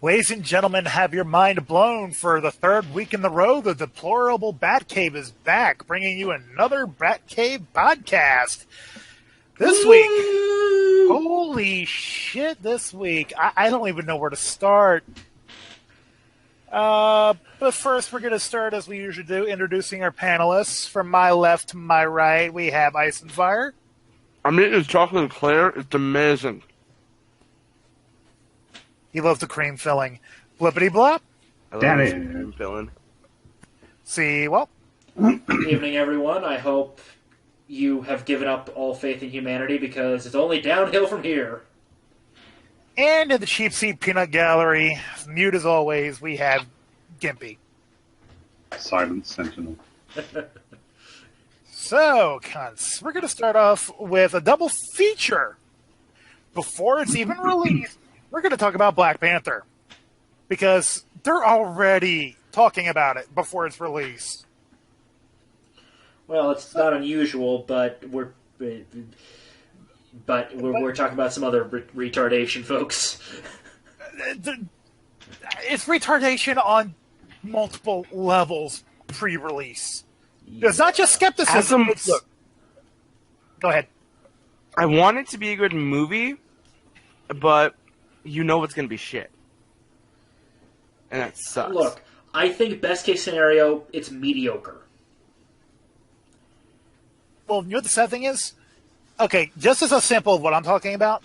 Ladies and gentlemen, have your mind blown. For the third week in the row, the Deplorable Batcave is back, bringing you another Batcave podcast. This week, holy shit, this week, I don't even know where to start. But first, we're going to start, as we usually do, introducing our panelists. From my left to my right, we have Ice and Fire. I'm eating chocolate eclair. It's amazing. He loves the cream filling. Blippity blop. Damn it. Cream filling. See, well. Good evening, everyone. I hope you have given up all faith in humanity because it's only downhill from here. And in the Cheap Seat Peanut Gallery, mute as always, we have Gimpy. Silent Sentinel. So, cunts, we're going to start off with a double feature. Before it's even released, we're going to talk about Black Panther. Because they're already talking about it before it's released. Well, it's not unusual, but we're talking about some other retardation, folks. It's retardation on multiple levels pre-release. Yeah. It's not just skepticism. Look, go ahead. I want it to be a good movie, but you know it's going to be shit. And that sucks. Look, I think best case scenario, it's mediocre. Well, you know what the sad thing is? Okay, just as a sample of what I'm talking about,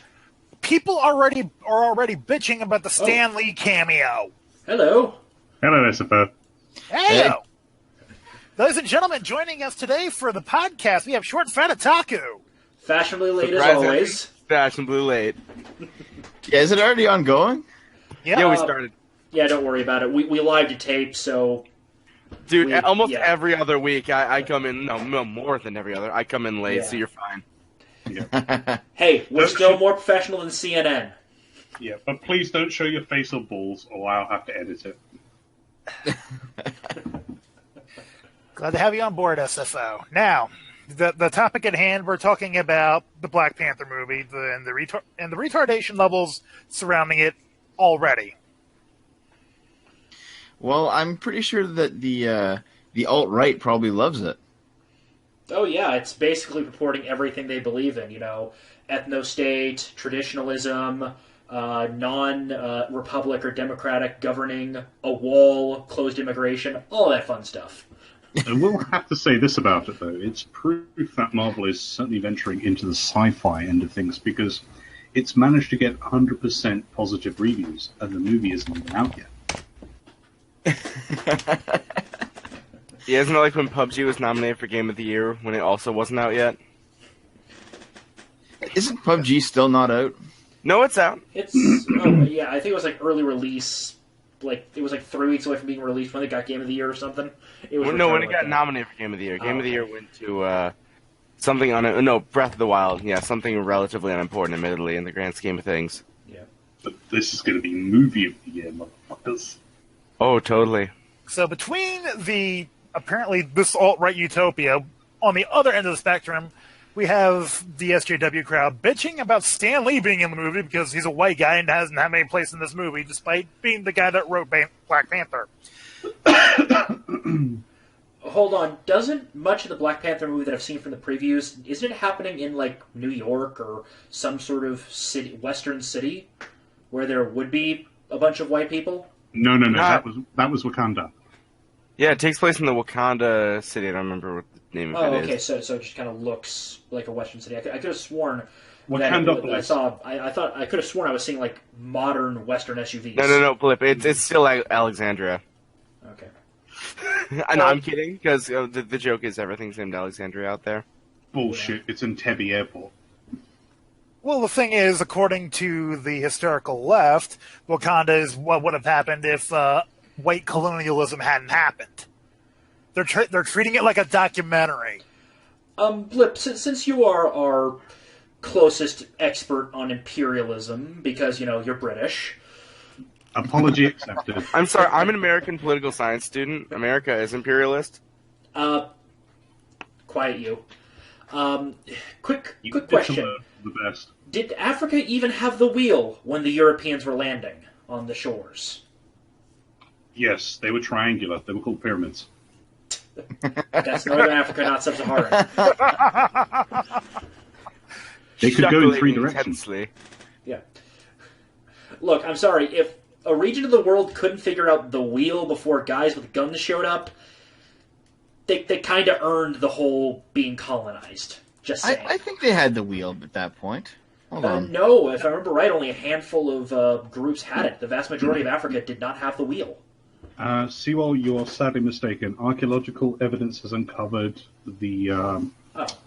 people are already bitching about the Stan Lee cameo. Hello. Hello, SFO. Hey. Ladies and gentlemen, joining us today for the podcast, we have Short Fat Otaku. Fashionably late as always. Fashionably late. Yeah, is it already ongoing? Yeah, we started. Yeah, don't worry about it. We live to tape, so... Dude, every other week, I come in, no, more than every other, I come in late, so you're fine. Yeah. Hey, we're still more professional than CNN. Yeah, but please don't show your face or balls, or I'll have to edit it. Glad to have you on board, SFO. Now, the topic at hand, we're talking about the Black Panther movie and the retardation levels surrounding it already. Well, I'm pretty sure that the alt-right probably loves it. Oh yeah, it's basically purporting everything they believe in. You know, ethno-state, traditionalism, non-republic or democratic governing, a wall, closed immigration, all that fun stuff. I will have to say this about it, though. It's proof that Marvel is certainly venturing into the sci-fi end of things, because it's managed to get 100% positive reviews, and the movie isn't even out yet. Yeah, isn't it like when PUBG was nominated for Game of the Year when it also wasn't out yet? Isn't PUBG still not out? No, it's out. It's I think it was like early release. Like it was like 3 weeks away from being released when it got Game of the Year or something. It was when it got nominated for Game of the Year. Game of the Year went to something Breath of the Wild. Yeah, something relatively unimportant, admittedly, in the grand scheme of things. Yeah. But this is going to be movie of the year, motherfuckers. Oh, totally. So between apparently this alt-right utopia, on the other end of the spectrum, we have the SJW crowd bitching about Stan Lee being in the movie because he's a white guy and doesn't have any place in this movie, despite being the guy that wrote Black Panther. Hold on, doesn't much of the Black Panther movie that I've seen from the previews, isn't it happening in like New York or some sort of city, western city, where there would be a bunch of white people? No. That was Wakanda. Yeah, it takes place in the Wakanda city. I don't remember what the name of it is. Okay, so it just kind of looks like a western city. I could have sworn Wakanda. I could have sworn I was seeing like modern western SUVs. No, Blip. It's still Alexandria. Okay. I'm kidding, because the joke is everything's named Alexandria out there. Bullshit. It's in Entebbe Airport. Well, the thing is, according to the hysterical left, Wakanda is what would have happened if white colonialism hadn't happened. They're treating it like a documentary. Blip, since you are our closest expert on imperialism, because, you're British... Apology accepted. I'm sorry, I'm an American political science student. America is imperialist. Quiet you. Quick question. The best. Did Africa even have the wheel when the Europeans were landing? on the shores. Yes, they were triangular. They were called pyramids. That's Northern Africa, not Sub-Saharan. They could go in Chuckling 3 directions. intensely. Yeah. Look, I'm sorry. If a region of the world couldn't figure out the wheel before guys with guns showed up, they kind of earned the whole being colonized. Just saying. I think they had the wheel at that point. Hold on. No, if I remember right, only a handful of groups had it. The vast majority of Africa did not have the wheel. Sewell, you are sadly mistaken. Archaeological evidence has uncovered the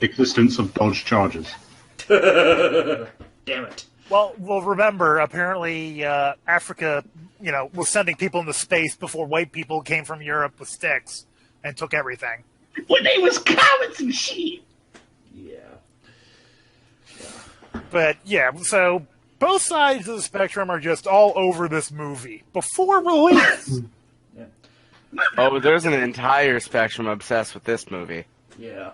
existence of Dodge Chargers. Damn it. Well, remember, apparently Africa, was sending people into space before white people came from Europe with sticks and took everything. When they was cowards and shit. Yeah. But, yeah, so both sides of the spectrum are just all over this movie. Before release... Oh, there's an entire spectrum obsessed with this movie. Yeah.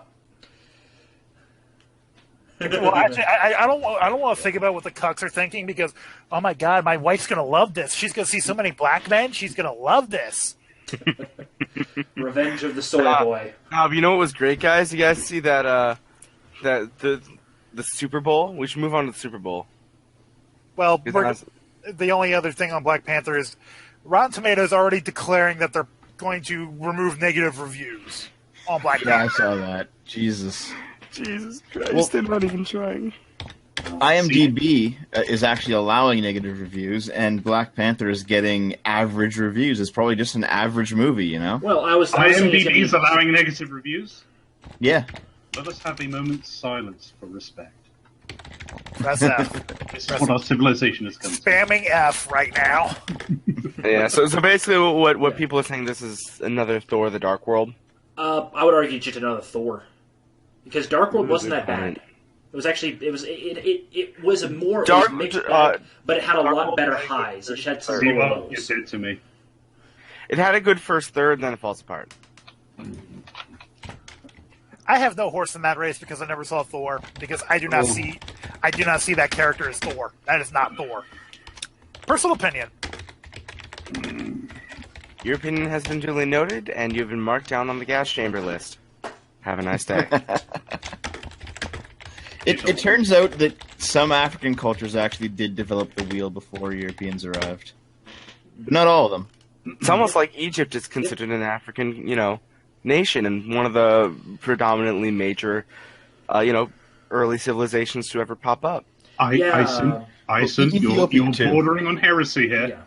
Well, actually, I don't want to think about what the cucks are thinking because, oh my god, my wife's going to love this. She's going to see so many black men. She's going to love this. Revenge of the Soy Boy. You know what was great, guys? You guys see that the Super Bowl? We should move on to the Super Bowl. Well, the only other thing on Black Panther is Rotten Tomatoes already declaring that they're going to remove negative reviews on Black Panther. Yeah, I saw that. Jesus Christ, they're not even trying. IMDb is actually allowing negative reviews, and Black Panther is getting average reviews. It's probably just an average movie, you know? Well, I was saying IMDb is allowing negative reviews? Yeah. Let us have a moment's silence for respect. Press F. This is what our civilization has come to. Spamming F right now. Yeah, so basically what people are saying, this is another Thor: The Dark World. I would argue just another Thor. Because Dark World wasn't that bad. It was actually it was a more it was mixed bag, but it had a lot better highs. It had some lower lows. You said to me. It had a good first third, then it falls apart. I have no horse in that race because I never saw Thor. Because I do not see that character as Thor. That is not Thor. Personal opinion. Your opinion has been duly noted, and you've been marked down on the gas chamber list. Have a nice day. It turns out that some African cultures actually did develop the wheel before Europeans arrived. But not all of them. It's almost like Egypt is considered an African, nation and one of the predominantly major, early civilizations to ever pop up. Ison, you're bordering on heresy here. Yeah.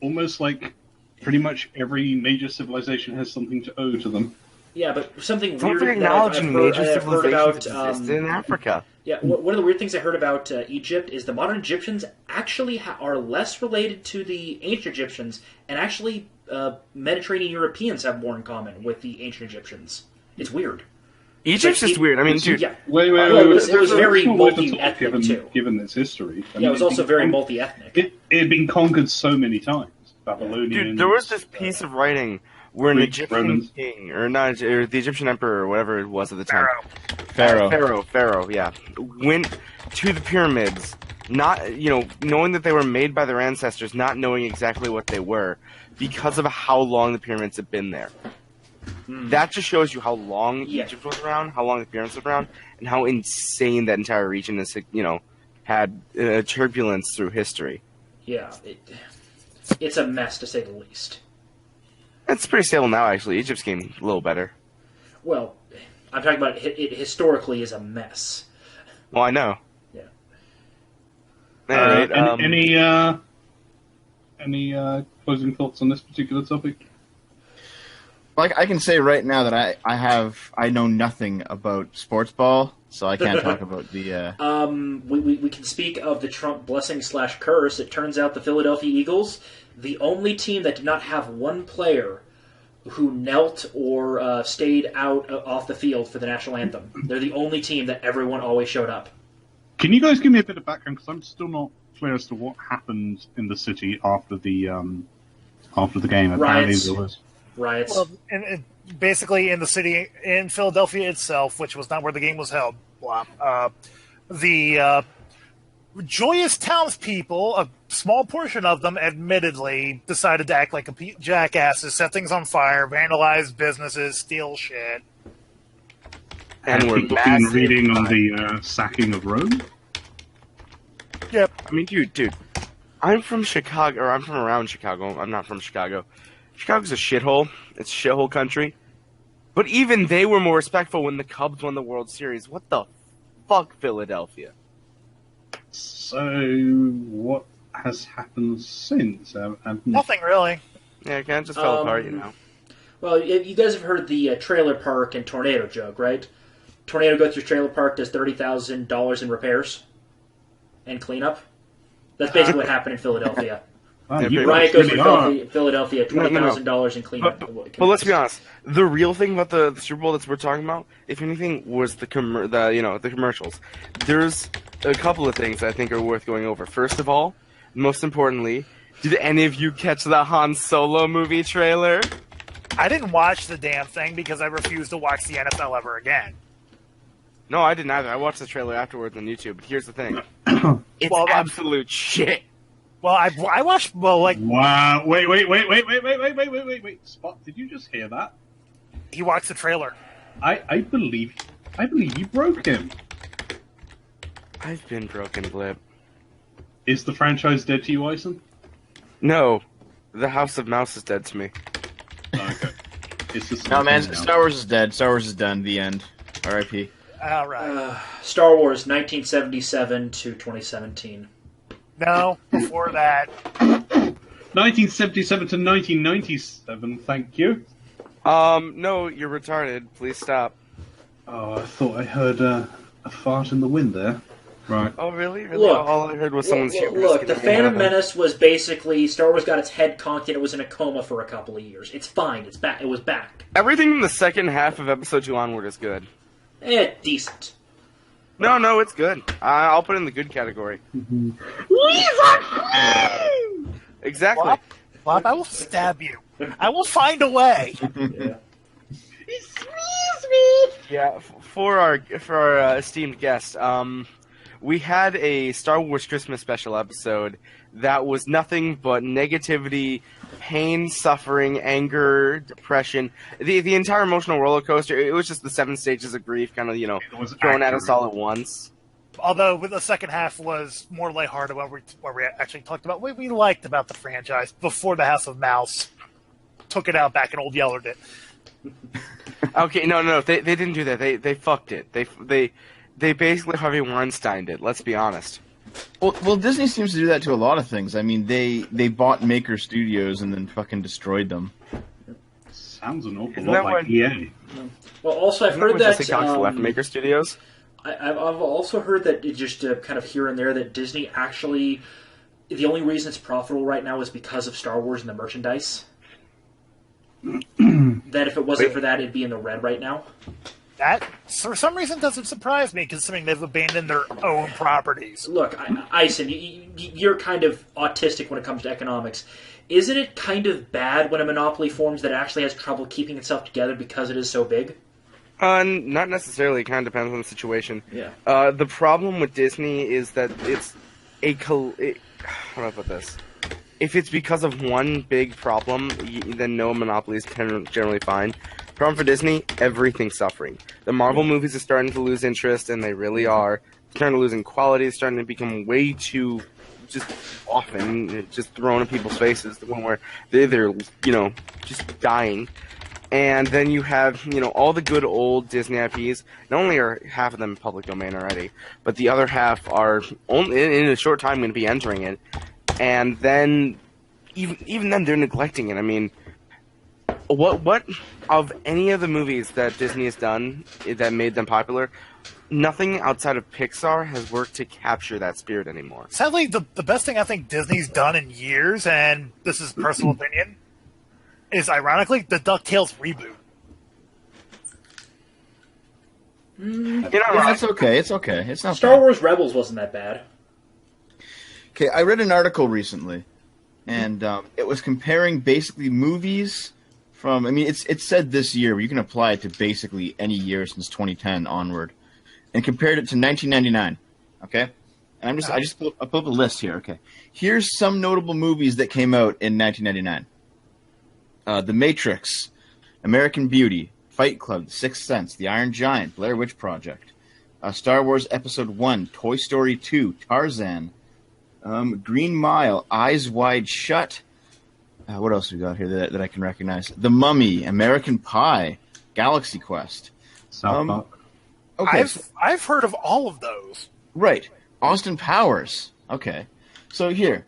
Almost like pretty much every major civilization has something to owe to them. Yeah, but something Don't weird acknowledge that major I've heard civilizations about existed in Africa. Yeah, one of the weird things I heard about Egypt is the modern Egyptians actually are less related to the ancient Egyptians, and actually Mediterranean Europeans have more in common with the ancient Egyptians. It's weird. Egypt's just weird. I mean, dude. Yeah. Wait. It was very multi-ethnic, too. Given its history. It was also very multi-ethnic. It had been conquered so many times. Babylonians. Dude, there was this piece of writing where an Egyptian king, or the Egyptian emperor, or whatever it was at the time. Pharaoh, yeah. Went to the pyramids, not, knowing that they were made by their ancestors, not knowing exactly what they were, because of how long the pyramids had been there. That just shows you how long Egypt was around, how long the pyramids were around, and how insane that entire region is, had turbulence through history. Yeah, it's a mess, to say the least. It's pretty stable now, actually. Egypt's getting a little better. Well, I'm talking about it historically is a mess. Well, I know. Yeah. Any closing thoughts on this particular topic? Like I can say right now that I know nothing about sports ball, so I can't talk about the. We can speak of the Trump blessing / curse. It turns out the Philadelphia Eagles, the only team that did not have one player who knelt or stayed out off the field for the national anthem. They're the only team that everyone always showed up. Can you guys give me a bit of background? Because I'm still not clear as to what happened in the city after the game. Riots. Riots. Well, basically in the city, in Philadelphia itself, which was not where the game was held, the joyous townspeople, a small portion of them, admittedly, decided to act like jackasses, set things on fire, vandalize businesses, steal shit. And we're people been reading on the sacking of Rome. Yep. I mean, dude, I'm from Chicago, or I'm from around Chicago. I'm not from Chicago. Chicago's a shithole. It's a shithole country. But even they were more respectful when the Cubs won the World Series. What the fuck, Philadelphia? So, what has happened since? Nothing really. Yeah, it kind of just fell apart, you know. Well, you guys have heard the trailer park and tornado joke, right? Tornado goes through trailer park, does $30,000 in repairs and cleanup. That's basically what happened in Philadelphia. Riot goes through Philadelphia, $20,000 in cleanup. But let's be honest. The real thing about the Super Bowl that we're talking about, if anything, was the commercials. There's a couple of things I think are worth going over. First of all, most importantly, did any of you catch the Han Solo movie trailer? I didn't watch the damn thing because I refused to watch the NFL ever again. No, I didn't either. I watched the trailer afterwards on YouTube. But here's the thing. It's absolute shit. Well, I watched, Wow, wait. Spot, did you just hear that? He watched the trailer. I believe you broke him. I've been broken, Blip. Is the franchise dead to you, Eisen? No. The House of Mouse is dead to me. Okay. It's just No, man, Star Wars is dead. Star Wars is done. The end. R.I.P. All right. Star Wars, 1977 to 2017. No, before that. 1977 to 1997, thank you. No, you're retarded. Please stop. Oh, I thought I heard a fart in the wind there. Right. Oh, really? Look, all I heard was someone's Look, the Phantom Menace was basically Star Wars got its head conked and it was in a coma for a couple of years. It's fine. It's back. It was back. Everything in the second half of Episode 2 onward is good. Decent. No, it's good. I'll put it in the good category. Exactly. Bob, I will stab you. I will find a way. Yeah. Yeah, for our esteemed guest, we had a Star Wars Christmas special episode that was nothing but negativity, pain, suffering, anger, depression, the entire emotional roller coaster. It was just the 7 stages of grief, kind of thrown at us all at once. Although the second half was more lighthearted, where we actually talked about what we liked about the franchise before the House of Mouse took it out back and Old Yeller did. Okay, no, they didn't do that. They fucked it. They basically Harvey Weinsteined it. Let's be honest. Well, Disney seems to do that to a lot of things. I mean, they bought Maker Studios and then fucking destroyed them. Sounds an awful lot like EA. Well, also I've heard that left Maker Studios. I've also heard that it just kind of here and there that Disney actually the only reason it's profitable right now is because of Star Wars and the merchandise. That if it wasn't for that, it'd be in the red right now. That, for some reason, doesn't surprise me, considering they've abandoned their own properties. Look, Ison, you're kind of autistic when it comes to economics. Isn't it kind of bad when a monopoly forms that actually has trouble keeping itself together because it is so big? Not necessarily. It kind of depends on the situation. Yeah. The problem with Disney is that it's how do I put this? If it's because of one big problem, then no monopoly is generally fine. Problem for Disney, everything's suffering. The Marvel movies are starting to lose interest, and they really are. They're starting to lose in quality. It's starting to become way too just often just thrown in people's faces. The one where they're just dying. And then you have, all the good old Disney IPs. Not only are half of them public domain already, but the other half are only in a short time going to be entering it. And then, even then, they're neglecting it. I mean, what of any of the movies that Disney has done that made them popular, nothing outside of Pixar has worked to capture that spirit anymore. Sadly, the best thing I think Disney's done in years, and this is personal opinion, is ironically the DuckTales reboot. It's okay. It's okay. It's not Star bad. Wars Rebels wasn't that bad. Okay, I read an article recently, and it was comparing basically movies from. I mean, it said this year, but you can apply it to basically any year since 2010 onward, and compared it to 1999. Okay, And I pulled up a list here. Okay, here's some notable movies that came out in 1999: The Matrix, American Beauty, Fight Club, The Sixth Sense, The Iron Giant, Blair Witch Project, Star Wars Episode 1, Toy Story 2, Tarzan, Green Mile, Eyes Wide Shut. What else we got here that I can recognize? The Mummy, American Pie, Galaxy Quest. South Park. Okay, I've heard of all of those. right. Austin Powers. Okay, so here.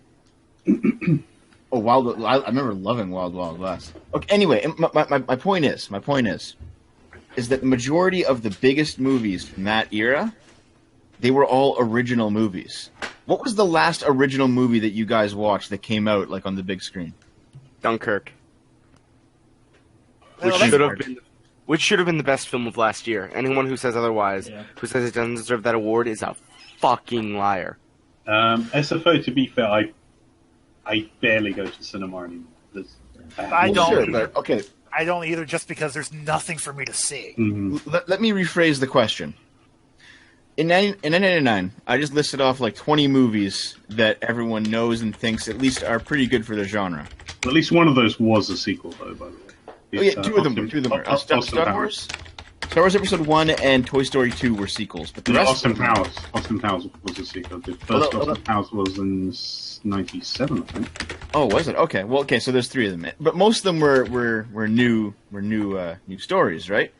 Oh, I remember loving Wild Wild West. Okay, anyway, my point is that the majority of the biggest movies from that era, they were all original movies. What was the last original movie that you guys watched that came out like on the big screen? Dunkirk. Well, Which should have been the best film of last year. Anyone who says otherwise, who says it doesn't deserve that award, is a fucking liar. SFO, to be fair, I barely go to cinema anymore. I don't. Sure, but, okay, I don't either, just because there's nothing for me to see. Mm-hmm. let me rephrase the question. In 1999, I just listed off like 20 movies that everyone knows and thinks at least are pretty good for their genre. At least one of those was a sequel, though, by the way. Oh, yeah, two of them were. Star Wars Episode 1 and Toy Story 2 were sequels, but the rest Austin Powers was a sequel. The first Austin Powers was in 97, I think. Oh, was it? Okay. Well, so there's 3 of them, but most of them were new stories, right?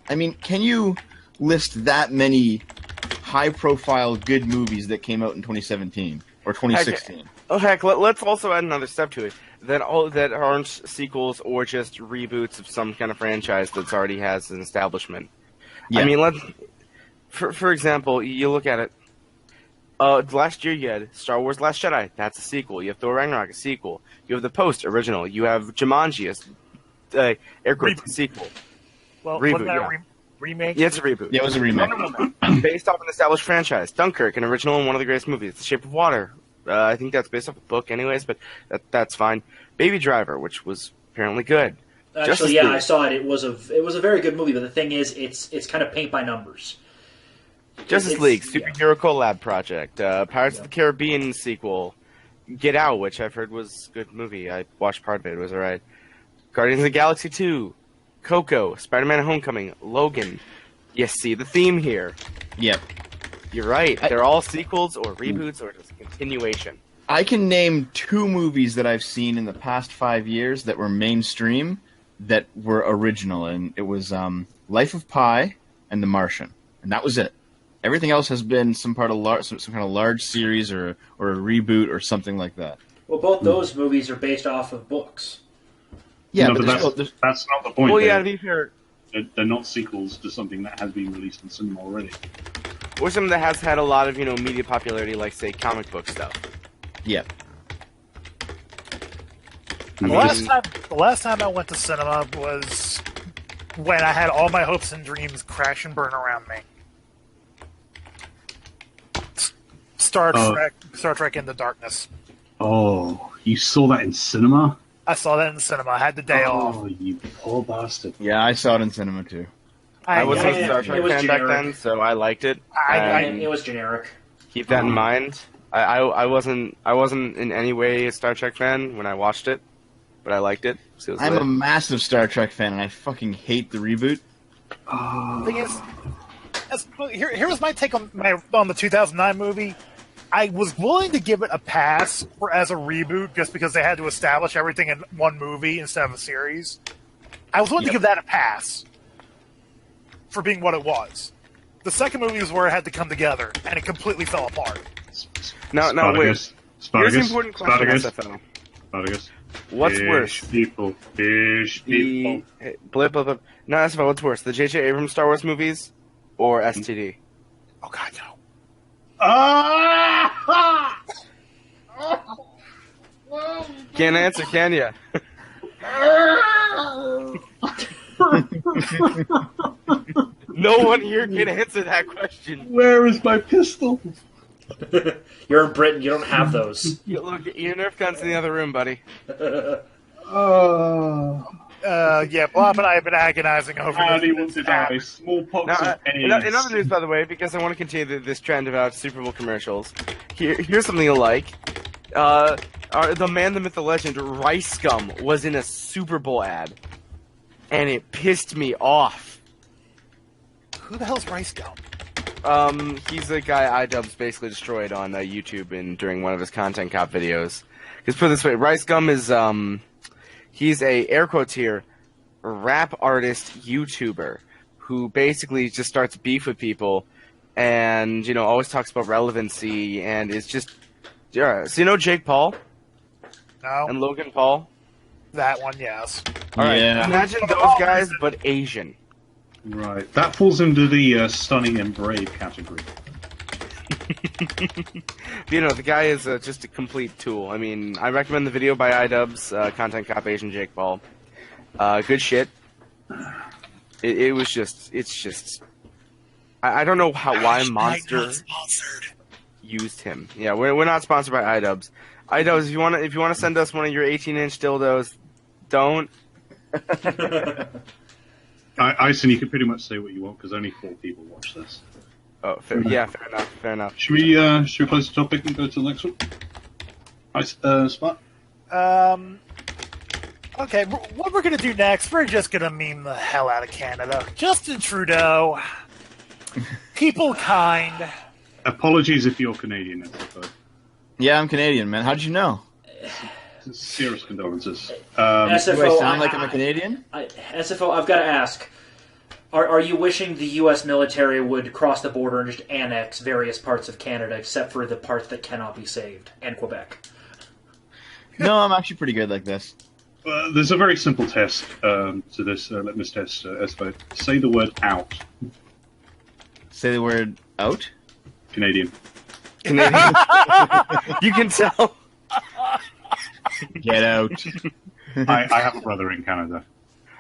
I mean, can you list that many high-profile good movies that came out in 2017 or 2016? Heck, let's also add another step to it. That aren't sequels or just reboots of some kind of franchise that's already has an establishment. Yeah. I mean, for example, you look at it. Last year you had Star Wars: Last Jedi. That's a sequel. You have Thor: Ragnarok, a sequel. You have The Post, original. You have Jumanji, air quotes, sequel. Well, reboot, wasn't that a remake? Yeah, it's a reboot. Yeah, it was a remake. Based off an established franchise. Dunkirk, an original and one of the greatest movies. The Shape of Water. I think that's based off a book anyways, but that's fine. Baby Driver, which was apparently good. Actually, I saw it. It was a very good movie, but the thing is, it's kind of paint by numbers. Justice League, superhero collab project, Pirates of the Caribbean sequel, Get Out, which I've heard was a good movie. I watched part of it. It was alright. Guardians of the Galaxy 2, Coco, Spider-Man Homecoming, Logan. You see the theme here. Yep. You're right. They're all sequels or reboots or just a continuation. I can name 2 movies that I've seen in the past 5 years that were mainstream that were original, and it was Life of Pi and The Martian, and that was it. Everything else has been some kind of large series or a reboot or something like that. Well, both those movies are based off of books. Yeah, but that's not the point. Well, yeah, to be fair, they're not sequels to something that has been released in cinema already. Or something that has had a lot of, media popularity, like, say, comic book stuff. Yep. The last time I went to cinema was when I had all my hopes and dreams crash and burn around me. Star Trek Into Darkness. Oh, you saw that in cinema? I saw that in the cinema. I had the day off. Oh, you poor bastard. Yeah, I saw it in cinema too. I wasn't a Star Trek fan back then, so I liked it. It was generic. Keep that in mind. I wasn't in any way a Star Trek fan when I watched it, but I liked it. So I'm a massive Star Trek fan, and I fucking hate the reboot. The thing is, here was my take on the 2009 movie. I was willing to give it a pass as a reboot just because they had to establish everything in one movie instead of a series. I was willing to give that a pass for being what it was. The second movie was where it had to come together, and it completely fell apart. No, wait. Here's the important question, SFO. Spartacus. What's worse? Fish people. Blip. No, SFO, what's worse? The J.J. Abrams Star Wars movies or STD? Oh, God, no. Can't answer, can ya? No one here can answer that question. Where is my pistol? You're in Britain. You don't have those. Look, your Nerf gun's in the other room, buddy. Yeah, Blob and I have been agonizing over And he this. wants to die. Smallpox Now, of in AIDS. other news, by the way, because I want to continue this trend about Super Bowl commercials, here's something you like. The man, the myth, the legend, Rice Gum was in a Super Bowl ad, and it pissed me off. Who the hell's Rice Gum? He's a guy iDubbbz basically destroyed on YouTube during one of his content cop videos. Because put it this way, Rice Gum is he's a air quotes here rap artist YouTuber who basically just starts beef with people, and always talks about relevancy and is just So Jake Paul No, and Logan Paul. that one, yes. All right, Yeah. imagine those guys but Asian. Right. That falls into the stunning and brave category. The guy is just a complete tool. I mean, I recommend the video by iDubbbz, Content Cop Asian Jake Paul. Good shit. It's just. I don't know why Monster used him. Yeah, we're not sponsored by iDubbbz. iDubbbz, if you want to send us one of your 18-inch dildos, don't. Ison, you can pretty much say what you want because only 4 people watch this. Oh, fair enough. Fair enough. Should we close the topic and go to the next one? Spot? Okay, what we're going to do next, we're just going to meme the hell out of Canada. Justin Trudeau. People kind. Apologies if you're Canadian, SFO. Yeah, I'm Canadian, man. How'd you know? Serious condolences. SFO, Do I sound like I'm a Canadian? SFO, I've got to ask. Are you wishing the U.S. military would cross the border and just annex various parts of Canada, except for the parts that cannot be saved, and Quebec? No, I'm actually pretty good like this. There's a very simple test to this litmus test, SFO. Say the word out. Say the word out? Canadian. You can tell. Get out. I have a brother in Canada.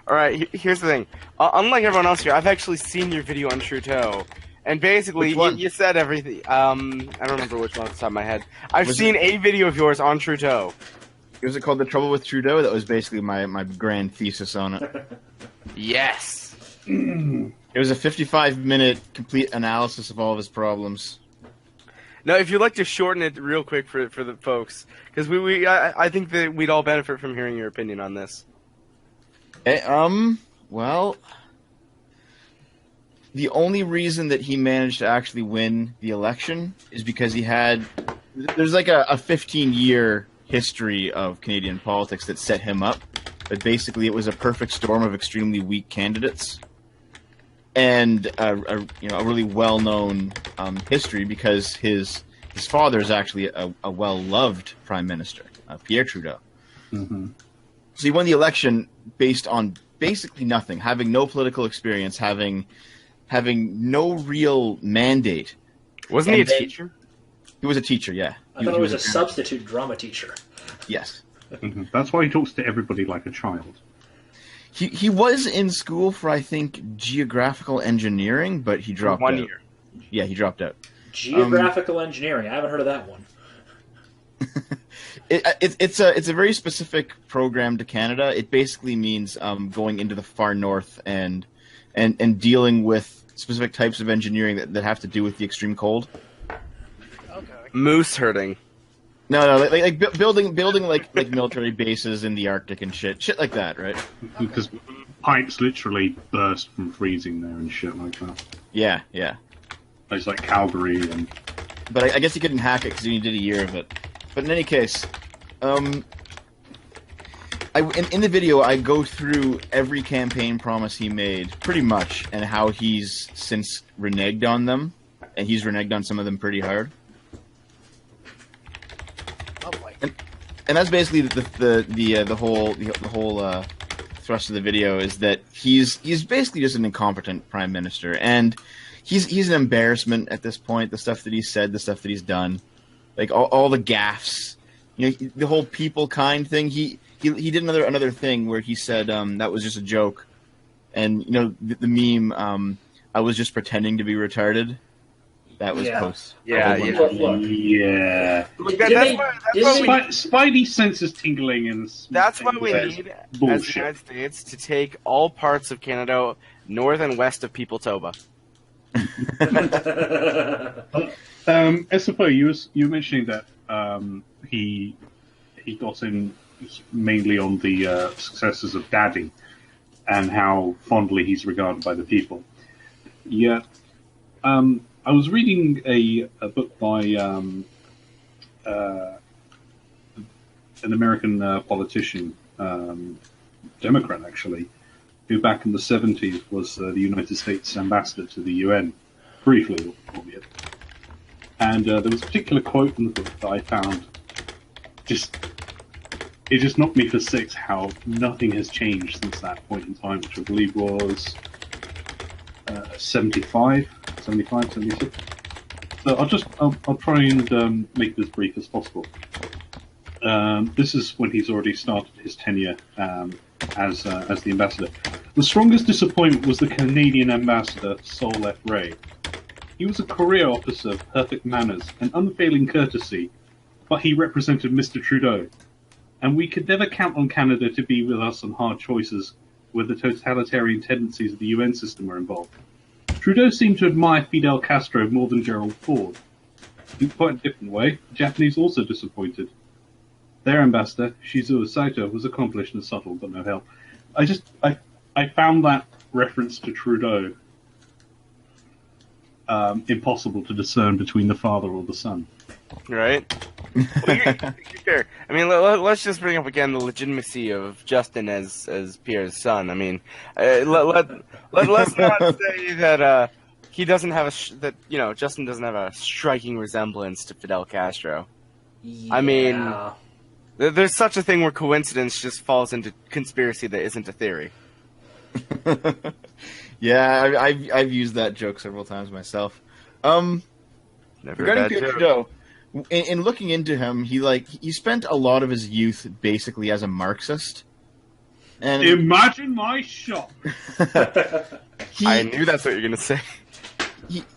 All right, here's the thing. Unlike everyone else here, I've actually seen your video on Trudeau, and basically you said everything. I don't remember which one off the top of my head. I've seen a video of yours on Trudeau. Was it called The Trouble with Trudeau? That was basically my grand thesis on it. Yes. It was a 55-minute complete analysis of all of his problems. Now, if you'd like to shorten it real quick for the folks, because I think that we'd all benefit from hearing your opinion on this. Well, the only reason that he managed to actually win the election is because there's like a 15-year history of Canadian politics that set him up, but basically it was a perfect storm of extremely weak candidates and a really well-known history because his father is actually a well-loved prime minister, Pierre Trudeau. Mm-hmm. So he won the election based on basically nothing, having no political experience, having no real mandate. Wasn't he a teacher? He was a teacher, yeah. I thought he was a substitute drama teacher. Yes. Mm-hmm. That's why he talks to everybody like a child. He was in school for, I think, geographical engineering, but he dropped out. 1 year. Yeah, he dropped out. Geographical engineering. I haven't heard of that one. It's a very specific program to Canada. It basically means going into the far north and dealing with specific types of engineering that have to do with the extreme cold. Okay. Moose herding. No, like building like military bases in the Arctic and shit like that, right? Because pipes literally burst from freezing there and shit like that. Yeah. It's like Calgary and. But I guess you couldn't hack it because you did a year of it. But in any case, in the video, I go through every campaign promise he made, pretty much, and how he's since reneged on them, and he's reneged on some of them pretty hard. Lovely. And that's basically the whole thrust of the video is that he's basically just an incompetent prime minister, and he's an embarrassment at this point. The stuff that he's said, the stuff that he's done. Like all the gaffes, the whole people kind thing. He did another thing where he said that was just a joke, and the meme. I was just pretending to be retarded. That was Yeah. post. Yeah. Look. Yeah. Look, Didn't they- that's why Spidey senses tingling and that's why we says, need, as the bullshit. United States, to take all parts of Canada north and west of Peopletoba. SFO, you were mentioning that he got in mainly on the successes of Daddy and how fondly he's regarded by the people. Yeah, I was reading a book by an American politician, Democrat actually, who back in the 70s was the United States ambassador to the UN, briefly, albeit. And there was a particular quote in the book that I found it just knocked me for six how nothing has changed since that point in time, which I believe was 75, 76. So I'll try and make this brief as possible. This is when he's already started his tenure as the ambassador. The strongest disappointment was the Canadian ambassador, Sol F. Ray. He was a career officer, perfect manners, and unfailing courtesy, but he represented Mr. Trudeau. And we could never count on Canada to be with us on hard choices where the totalitarian tendencies of the UN system were involved. Trudeau seemed to admire Fidel Castro more than Gerald Ford. In quite a different way, the Japanese also disappointed. Their ambassador, Shizuo Saito, was accomplished and subtle, but no help. I found that reference to Trudeau impossible to discern between the father or the son. Right? Sure. I mean, let's just bring up again the legitimacy of Justin as Pierre's son. I mean, let's not say that he doesn't have Justin doesn't have a striking resemblance to Fidel Castro. Yeah. I mean, there's such a thing where coincidence just falls into conspiracy that isn't a theory. Yeah, I've used that joke several times myself. Never Regarding a bad Pierre joke. Trudeau, in looking into him, he spent a lot of his youth basically as a Marxist. And Imagine my shock. I knew that's what you're gonna say.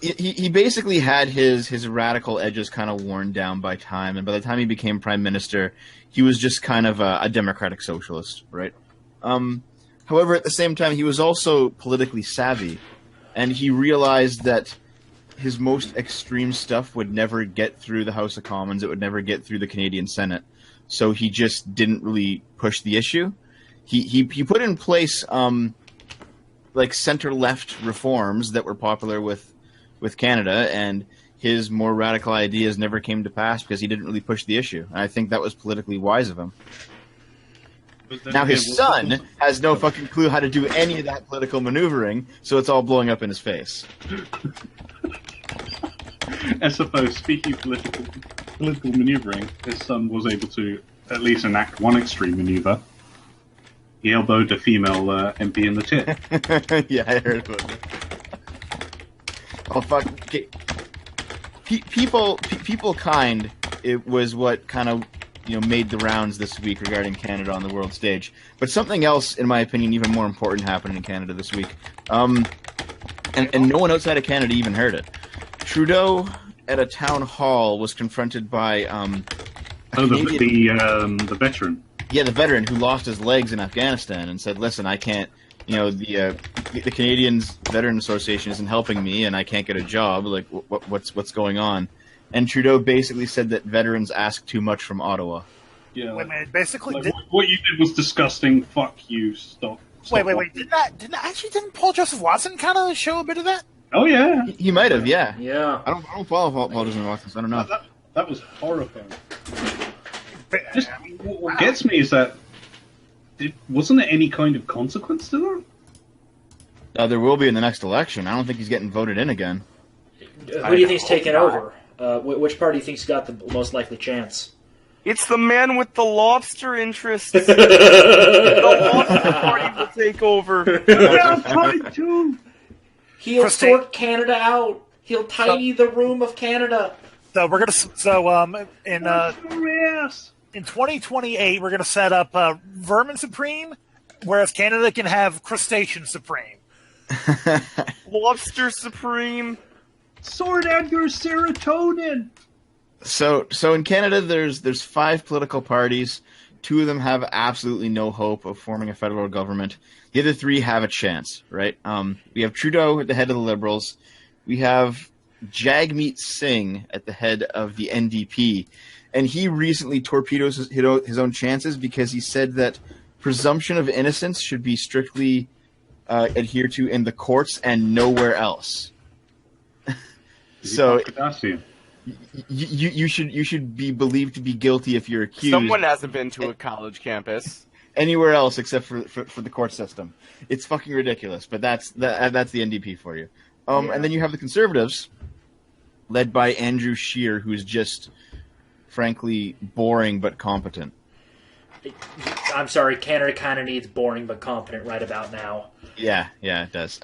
He basically had his radical edges kind of worn down by time, and by the time he became prime minister, he was just kind of a democratic socialist, right? However, at the same time, he was also politically savvy, and he realized that his most extreme stuff would never get through the House of Commons. It would never get through the Canadian Senate. So he just didn't really push the issue. He put in place like center-left reforms that were popular with Canada, and his more radical ideas never came to pass because he didn't really push the issue. And I think that was politically wise of him. Now his son has no fucking clue how to do any of that political maneuvering, so it's all blowing up in his face. SFO, speaking of political maneuvering, his son was able to at least enact one extreme maneuver. He elbowed a female MP in the tit. Yeah, I heard about it. Oh fuck! Okay. People kind. It was what kind of made the rounds this week regarding Canada on the world stage. But something else, in my opinion, even more important happened in Canada this week. And no one outside of Canada even heard it. Trudeau at a town hall was confronted by the veteran. Yeah, the veteran who lost his legs in Afghanistan and said, "Listen, I can't. The Canadians Veteran Association isn't helping me, and I can't get a job. Like, what's going on?" And Trudeau basically said that veterans ask too much from Ottawa. Yeah, Wait a minute, basically, what you did was disgusting. Fuck you. Stop. Wait! Didn't Paul Joseph Watson kind of show a bit of that? Oh yeah, He might have, yeah. Yeah. I don't follow Paul Joseph Watson, so I don't know. that was horrifying. Just what gets me is that wasn't there any kind of consequence to that? There will be in the next election. I don't think he's getting voted in again. Who do you think's taking over? Which party do you think's got the most likely chance? It's the man with the lobster interests. The lobster party will take over. Yeah, party too. He'll sort Canada out. He'll tidy the room of Canada. So we're in 2028 we're gonna set up Vermin Supreme, whereas Canada can have Crustacean Supreme. Lobster Supreme. Sort out your serotonin. So in Canada, there's 5 political parties. 2 of them have absolutely no hope of forming a federal government. The other 3 have a chance, right? We have Trudeau at the head of the Liberals. We have Jagmeet Singh at the head of the NDP. And he recently torpedoed his own chances because he said that presumption of innocence should be strictly adhered to in the courts and nowhere else. So you should be believed to be guilty if you're accused. Someone hasn't been to a college campus anywhere else except for the court system. It's fucking ridiculous, but that's the NDP for you. And then you have the Conservatives, led by Andrew Scheer, who's just frankly boring but competent. I'm sorry, Canada kind of needs boring but competent right about now. Yeah, it does.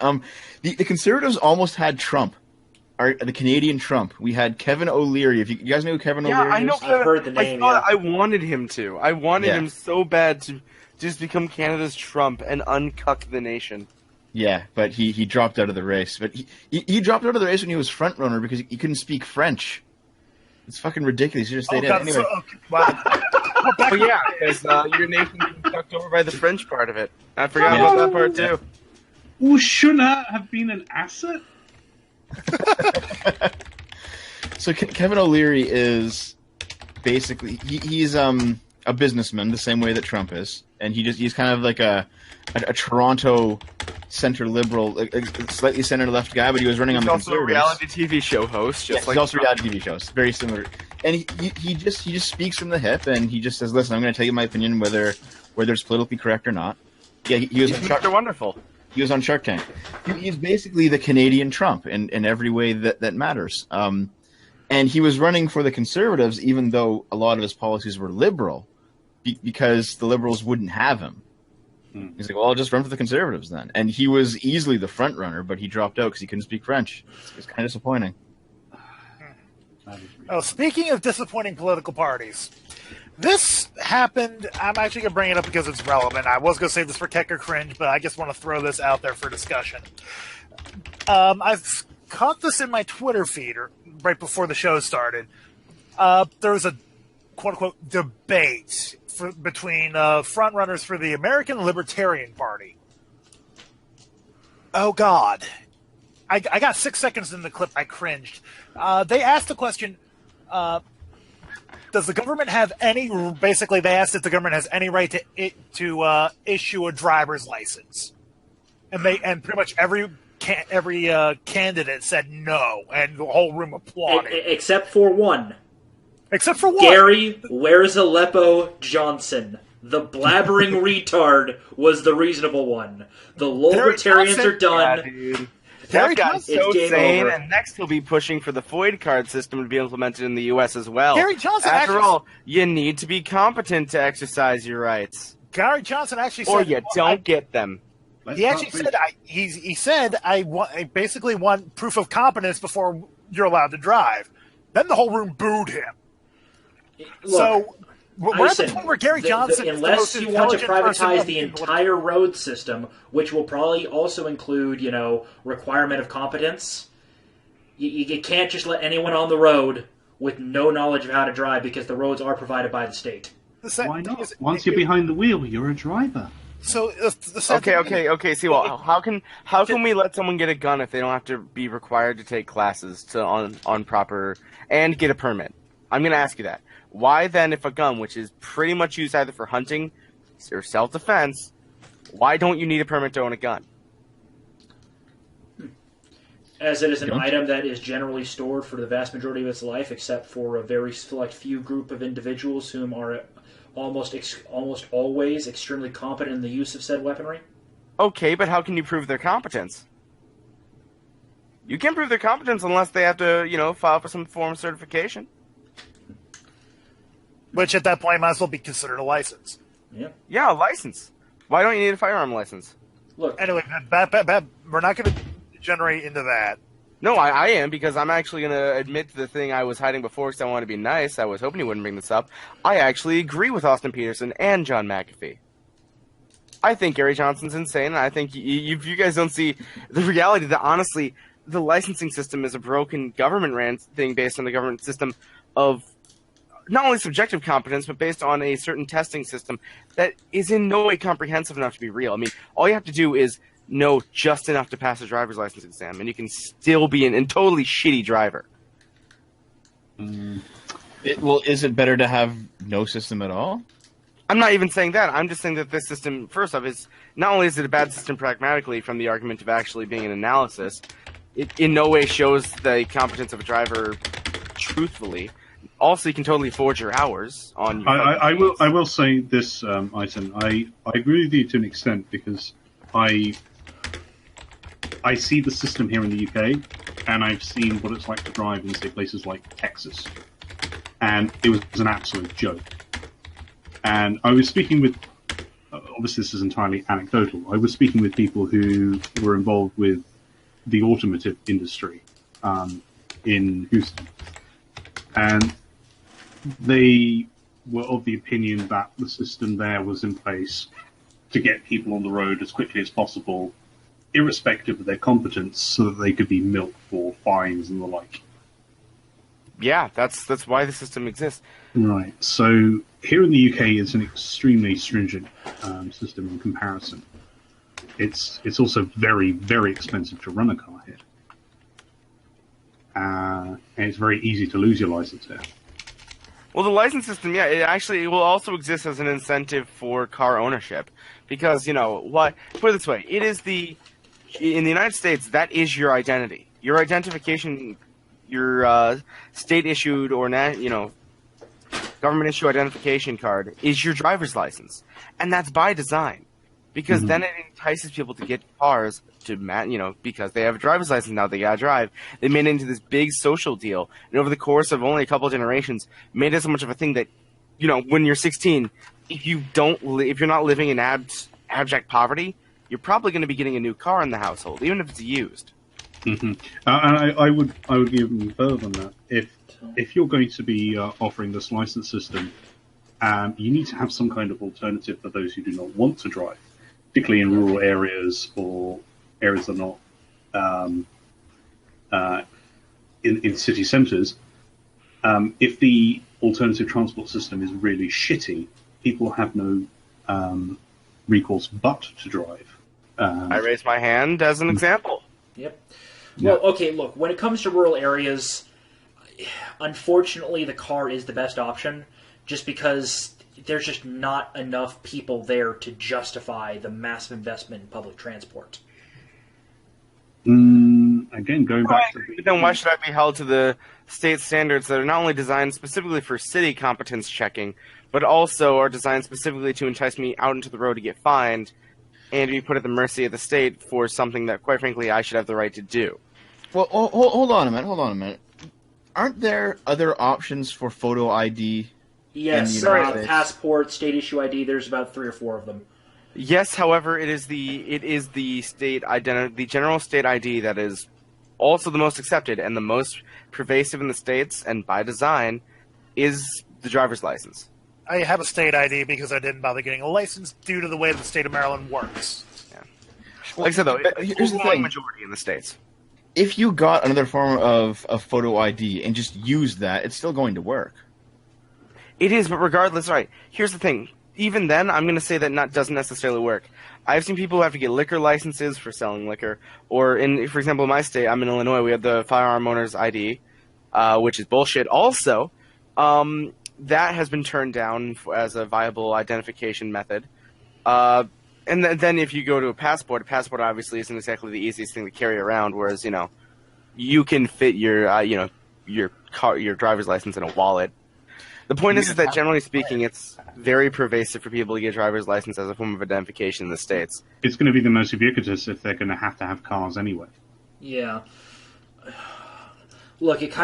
The Conservatives almost had Trump. The Canadian Trump. We had Kevin O'Leary. If you guys know who Kevin O'Leary is? I know. I've heard the name. I wanted him to. I wanted him so bad to just become Canada's Trump and uncuck the nation. Yeah, but he dropped out of the race. But he dropped out of the race when he was front runner because he couldn't speak French. It's fucking ridiculous. You just stayed in. Anyway. Wow. But yeah, because your nation getting sucked over by the French part of it. I forgot about that part too. Well, shouldn't that have been an asset? So Kevin O'Leary is basically he's a businessman the same way that Trump is, and he's kind of like a Toronto center liberal, a slightly center left guy, but he was running on the Conservatives. He's also a reality TV show host. He's also a reality TV show. It's very similar, and he just speaks from the hip, and he just says, "Listen, I'm going to tell you my opinion, whether it's politically correct or not." Yeah, he was Mr. Wonderful. He was on Shark Tank. He's basically the Canadian Trump in every way that matters. And he was running for the Conservatives, even though a lot of his policies were liberal, because the Liberals wouldn't have him. He's like, well, I'll just run for the Conservatives then. And he was easily the front runner, but he dropped out because he couldn't speak French. It's kind of disappointing. Oh, speaking of disappointing political parties, this happened. I'm actually going to bring it up because it's relevant. I was going to save this for Keck or Cringe, but I just want to throw this out there for discussion. I've caught this in my Twitter feed right before the show started. There was a quote-unquote debate between frontrunners for the American Libertarian Party. Oh, God. I got 6 seconds in the clip. I cringed. They asked the question, does the government have any... Basically, they asked if the government has any right to issue a driver's license. And pretty much every candidate said no, and the whole room applauded. Except for one. Except for what? Gary Where's Aleppo Johnson. The blabbering retard was the reasonable one. The libertarians are done. Yeah, dude. Gary That guy's Johnson, so game sane, over. and next he'll be pushing for the FOID card system to be implemented in the U.S. as well. Gary Johnson After actually- all, you need to be competent to exercise your rights, Gary Johnson actually or said... you don't get them. He actually said, he said, I basically want proof of competence before you're allowed to drive. Then the whole room booed him. Look, So we're at the listen, point where Gary Johnson is the unless most you want to intelligent person privatize of the people. entire road system, which will probably also include, requirement of competence, you can't just let anyone on the road with no knowledge of how to drive because the roads are provided by the state. Why not? Once you're behind the wheel, you're a driver. So the sad thing- Okay. See, well, how can we let someone get a gun if they don't have to be required to take classes on proper and get a permit? I'm going to ask you that. Why then, if a gun, which is pretty much used either for hunting or self-defense, why don't you need a permit to own a gun? As it is an item that is generally stored for the vast majority of its life, except for a very select few group of individuals whom are almost always extremely competent in the use of said weaponry. Okay, but how can you prove their competence? You can't prove their competence unless they have to, file for some form of certification. Which at that point might as well be considered a license. Yeah, a license. Why don't you need a firearm license? Look, Anyway, we're not going to degenerate into that. No, I am, because I'm actually going to admit to the thing I was hiding before because I wanted to be nice. I was hoping you wouldn't bring this up. I actually agree with Austin Peterson and John McAfee. I think Gary Johnson's insane, and I think if you guys don't see the reality that, honestly, the licensing system is a broken government ran thing based on the government system of not only subjective competence, but based on a certain testing system that is in no way comprehensive enough to be real. I mean, all you have to do is know just enough to pass a driver's license exam, and you can still be a totally shitty driver. Is it better to have no system at all? I'm not even saying that. I'm just saying that this system, first off, is not only is it a bad system pragmatically from the argument of actually being an analysis, it in no way shows the competence of a driver truthfully. Also, you can totally forge your hours on your... I will say this, Item. I agree with you to an extent because I see the system here in the UK, and I've seen what it's like to drive in, say, places like Texas. And it was an absolute joke. And I was speaking with, obviously this is entirely anecdotal, I was speaking with people who were involved with the automotive industry in Houston. And they were of the opinion that the system there was in place to get people on the road as quickly as possible, irrespective of their competence, so that they could be milked for fines and the like. Yeah, that's why the system exists. Right. So here in the UK, it's an extremely stringent system in comparison. It's also very, very expensive to run a car here. And it's very easy to lose your license here. Well, the license system, yeah, it will also exist as an incentive for car ownership. Because, put it this way, in the United States, that is your identity. Your identification, your state-issued or, government-issue identification card is your driver's license. And that's by design. Because then it entices people to get cars to, because they have a driver's license now, they gotta drive. They made it into this big social deal. And over the course of only a couple of generations, made it so much of a thing that, when you're 16, if you're not living in abject poverty, you're probably going to be getting a new car in the household, even if it's used. And I would go even further than that. If you're going to be offering this license system, you need to have some kind of alternative for those who do not want to drive, particularly in rural areas or areas that are not in city centres. If the alternative transport system is really shitty, people have no recourse but to drive. I raise my hand as an example. Yep. Well, okay, look, when it comes to rural areas, unfortunately the car is the best option, just because there's just not enough people there to justify the massive investment in public transport. Again, going back to... But then why should I be held to the state standards that are not only designed specifically for city competence checking, but also are designed specifically to entice me out into the road to get fined and to be put at the mercy of the state for something that, quite frankly, I should have the right to do? Well, hold on a minute. Aren't there other options for photo ID? Yes, passport, state issue ID. There's about 3 or 4 of them. Yes, however, it is the state identity, the general state ID that is also the most accepted and the most pervasive in the states, and by design, is the driver's license. I have a state ID because I didn't bother getting a license due to the way the state of Maryland works. Yeah. Like I said, though, here's the thing. Majority in the states. If you got another form of photo ID and just used that, it's still going to work. It is, but regardless, right, here's the thing. Even then, I'm going to say that doesn't necessarily work. I've seen people who have to get liquor licenses for selling liquor. Or, for example, in my state, I'm in Illinois, we have the firearm owner's ID, which is bullshit. Also, that has been turned down as a viable identification method. And then if you go to a passport obviously isn't exactly the easiest thing to carry around, whereas, you can fit your driver's license in a wallet. The point is that, generally speaking, it's very pervasive for people to get a driver's license as a form of identification in the States. It's going to be the most ubiquitous if they're going to have cars anyway. Yeah. Look, it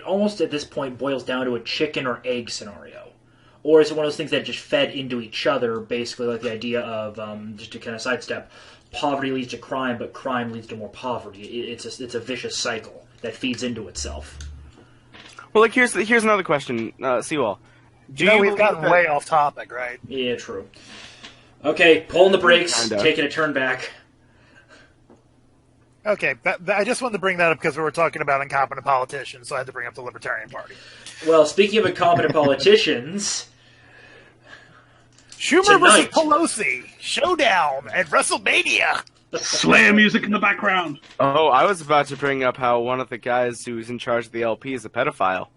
almost at this point boils down to a chicken or egg scenario. Or is it one of those things that just fed into each other, basically like the idea of, just to kind of sidestep, poverty leads to crime, but crime leads to more poverty. It's a vicious cycle that feeds into itself. Well, here's another question, Seawall. We've gotten way off topic, right? Yeah, true. Okay, pulling the brakes, taking a turn back. Okay, I just wanted to bring that up because we were talking about incompetent politicians, so I had to bring up the Libertarian Party. Well, speaking of incompetent politicians, Schumer versus Pelosi showdown at WrestleMania. Slayer music in the background. Oh, I was about to bring up how one of the guys who's in charge of the LP is a pedophile.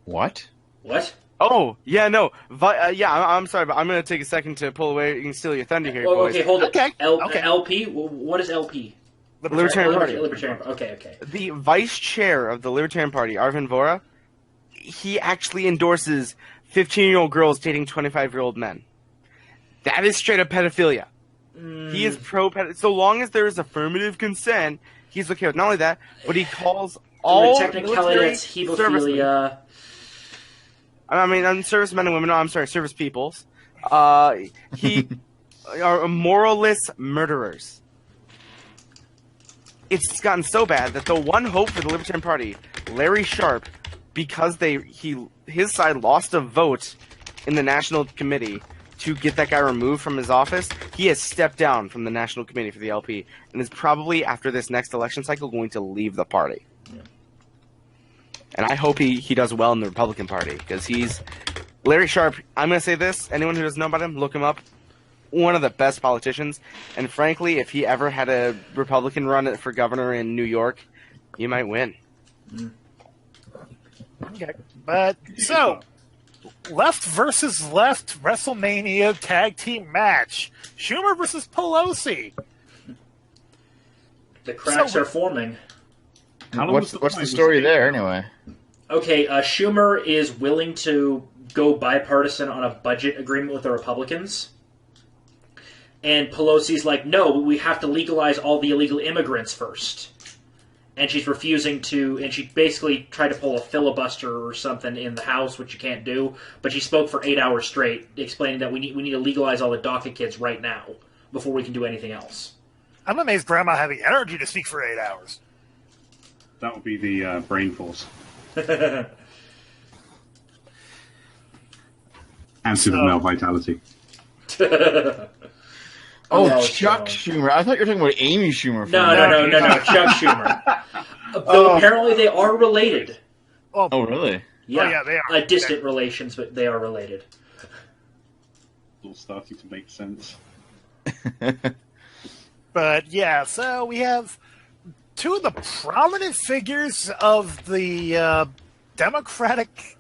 What? What? Oh, yeah, no. I'm sorry, but I'm going to take a second to pull away and steal your thunder here, Well, boys. okay, hold it. Okay. Okay. LP? What is LP? Libertarian Party. Libertarian Party. Okay. The vice chair of the Libertarian Party, Arvind Vora, he actually endorses 15-year-old girls dating 25-year-old men. That is straight up pedophilia. He is pro-pedophilia. So long as there is affirmative consent, he's okay with not only that, but he calls all technicality, that's hebophilia. I mean, servicemen and women. No, I'm sorry, service peoples. He are moralless murderers. It's gotten so bad that the one hope for the Libertarian Party, Larry Sharp, because his side lost a vote in the National Committee to get that guy removed from his office, he has stepped down from the National Committee for the LP and is probably, after this next election cycle, going to leave the party. Yeah. And I hope he does well in the Republican Party, because Larry Sharp, I'm going to say this, anyone who doesn't know about him, look him up. One of the best politicians, and frankly, if he ever had a Republican run for governor in New York, he might win. Okay, but so left versus left WrestleMania tag team match: Schumer versus Pelosi. The cracks are forming. What's the story there anyway? Okay, Schumer is willing to go bipartisan on a budget agreement with the Republicans. And Pelosi's like, no, we have to legalize all the illegal immigrants first. And she's refusing to, and she basically tried to pull a filibuster or something in the House, which you can't do. But she spoke for 8 hours straight, explaining that we need to legalize all the DACA kids right now before we can do anything else. I'm amazed Grandma had the energy to speak for 8 hours. That would be the brain force. And super male vitality. Chuck Schumer. I thought you were talking about Amy Schumer. No, Chuck Schumer. Though apparently they are related. Oh, really? Yeah, they are. Distant relations, but they are related. It's all starting to make sense. But yeah, so we have two of the prominent figures of the Democratic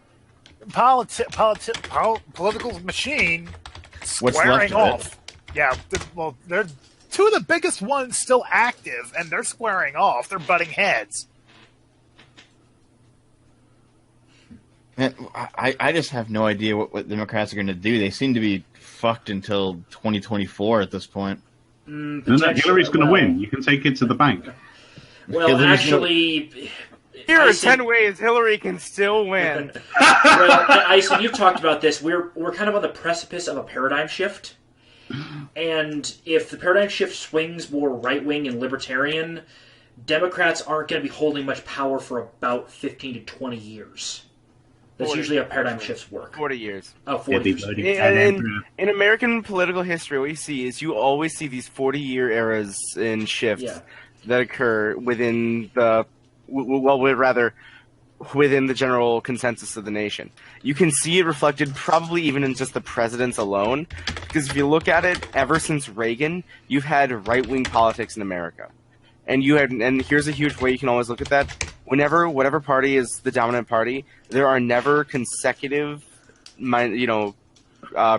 political machine squaring off. Yeah, well, they're two of the biggest ones still active, and they're squaring off. They're butting heads. Man, I just have no idea what Democrats are going to do. They seem to be fucked until 2024 at this point. Hillary's going to win. You can take it to the bank. Well, actually... Here are 10 ways Hillary can still win. Well, Ison, you've talked about this. We're kind of on the precipice of a paradigm shift. And if the paradigm shift swings more right-wing and libertarian, Democrats aren't going to be holding much power for about 15 to 20 years. That's usually how paradigm shifts work. 40 years. Oh, 40 years. In American political history, what you see is you always see these 40-year eras in shifts that occur within within the general consensus of the nation. You can see it reflected probably even in just the presidents alone, because if you look at it, ever since Reagan, you've had right-wing politics in America. And here's a huge way you can always look at that. Whenever whatever party is the dominant party, there are never consecutive,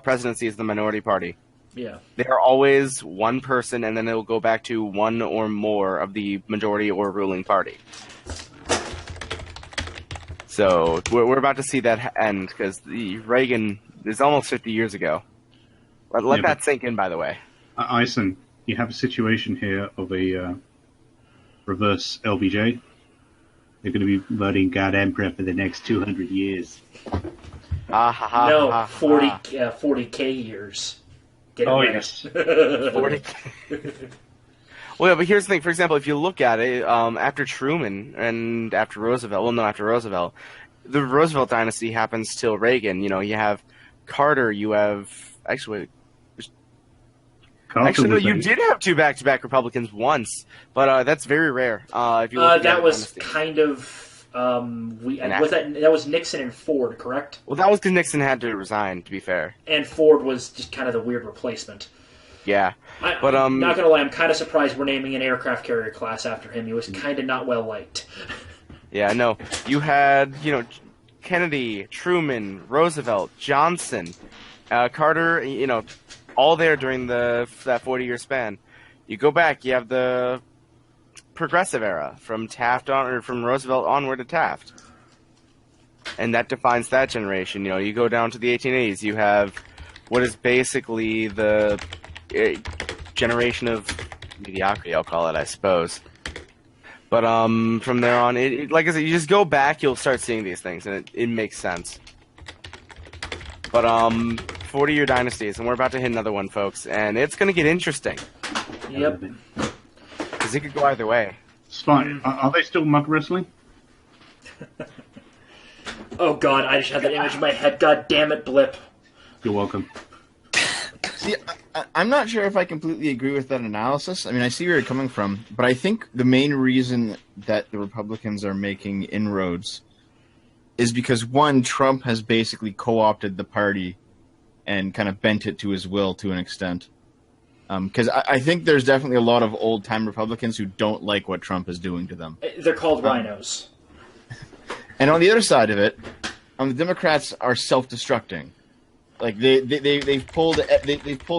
presidency as the minority party. Yeah. They are always one person, and then it will go back to one or more of the majority or ruling party. So we're about to see that end, because Reagan is almost 50 years ago. Let that sink in, by the way. Ison, you have a situation here of a reverse LBJ. They're going to be voting God Emperor for the next 200 years. No, 40K years. Yes. 40K. Well, yeah, but here's the thing. For example, if you look at it, after Truman and after Roosevelt, the Roosevelt dynasty happens till Reagan. You have Carter, you have... Actually, Carter Actually, no, was you a- did have two back-to-back Republicans once, but that's very rare. If you look at That the was dynasty. kind of that was Nixon and Ford, correct? Well, that was because Nixon had to resign. To be fair, And Ford was just kind of the weird replacement. yeah. But I'm not gonna lie, I'm kind of surprised we're naming an aircraft carrier class after him. He was kind of not well liked. Yeah, no. You had, Kennedy, Truman, Roosevelt, Johnson, Carter, all there during that 40-year span. You go back, you have the progressive era from Taft on, or from Roosevelt onward to Taft. And that defines that generation. You go down to the 1880s, you have what is basically the generation of mediocrity, I'll call it, I suppose. But from there on, like I said, you just go back, you'll start seeing these things, and it makes sense. But 40-year dynasties, and we're about to hit another one, folks, and it's going to get interesting. Yep. Because it could go either way. Spy, are they still mud wrestling? Oh god, I just had that image in my head. God damn it, Blip. You're welcome. See, I'm not sure if I completely agree with that analysis. I mean, I see where you're coming from, but I think the main reason that the Republicans are making inroads is because, one, Trump has basically co-opted the party and kind of bent it to his will to an extent. Because I think there's definitely a lot of old-time Republicans who don't like what Trump is doing to them. They're called rhinos. And on the other side of it, the Democrats are self-destructing. Like they've pulled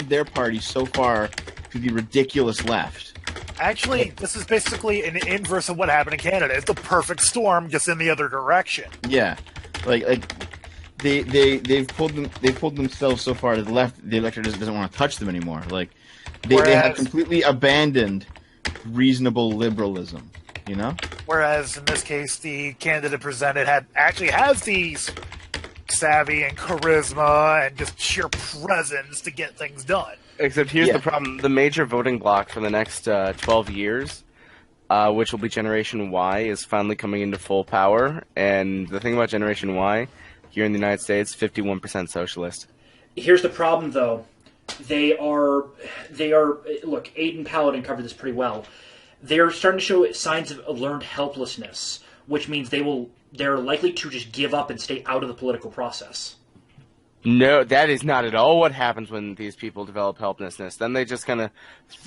their party so far to the ridiculous left. Actually, this is basically an inverse of what happened in Canada. It's the perfect storm, just in the other direction. Yeah, like they've pulled themselves so far to the left. The electorate doesn't want to touch them anymore. Like they have completely abandoned reasonable liberalism. Whereas in this case, the candidate presented has these savvy and charisma and just sheer presence to get things done. Except here's the problem. The major voting bloc for the next 12 years, which will be Generation Y, is finally coming into full power. And the thing about Generation Y, here in the United States, 51% socialist. Here's the problem, though. They are. Look, Aiden Paladin covered this pretty well. They're starting to show signs of learned helplessness, which means they're likely to just give up and stay out of the political process. No, that is not at all what happens when these people develop helplessness. Then they just kind of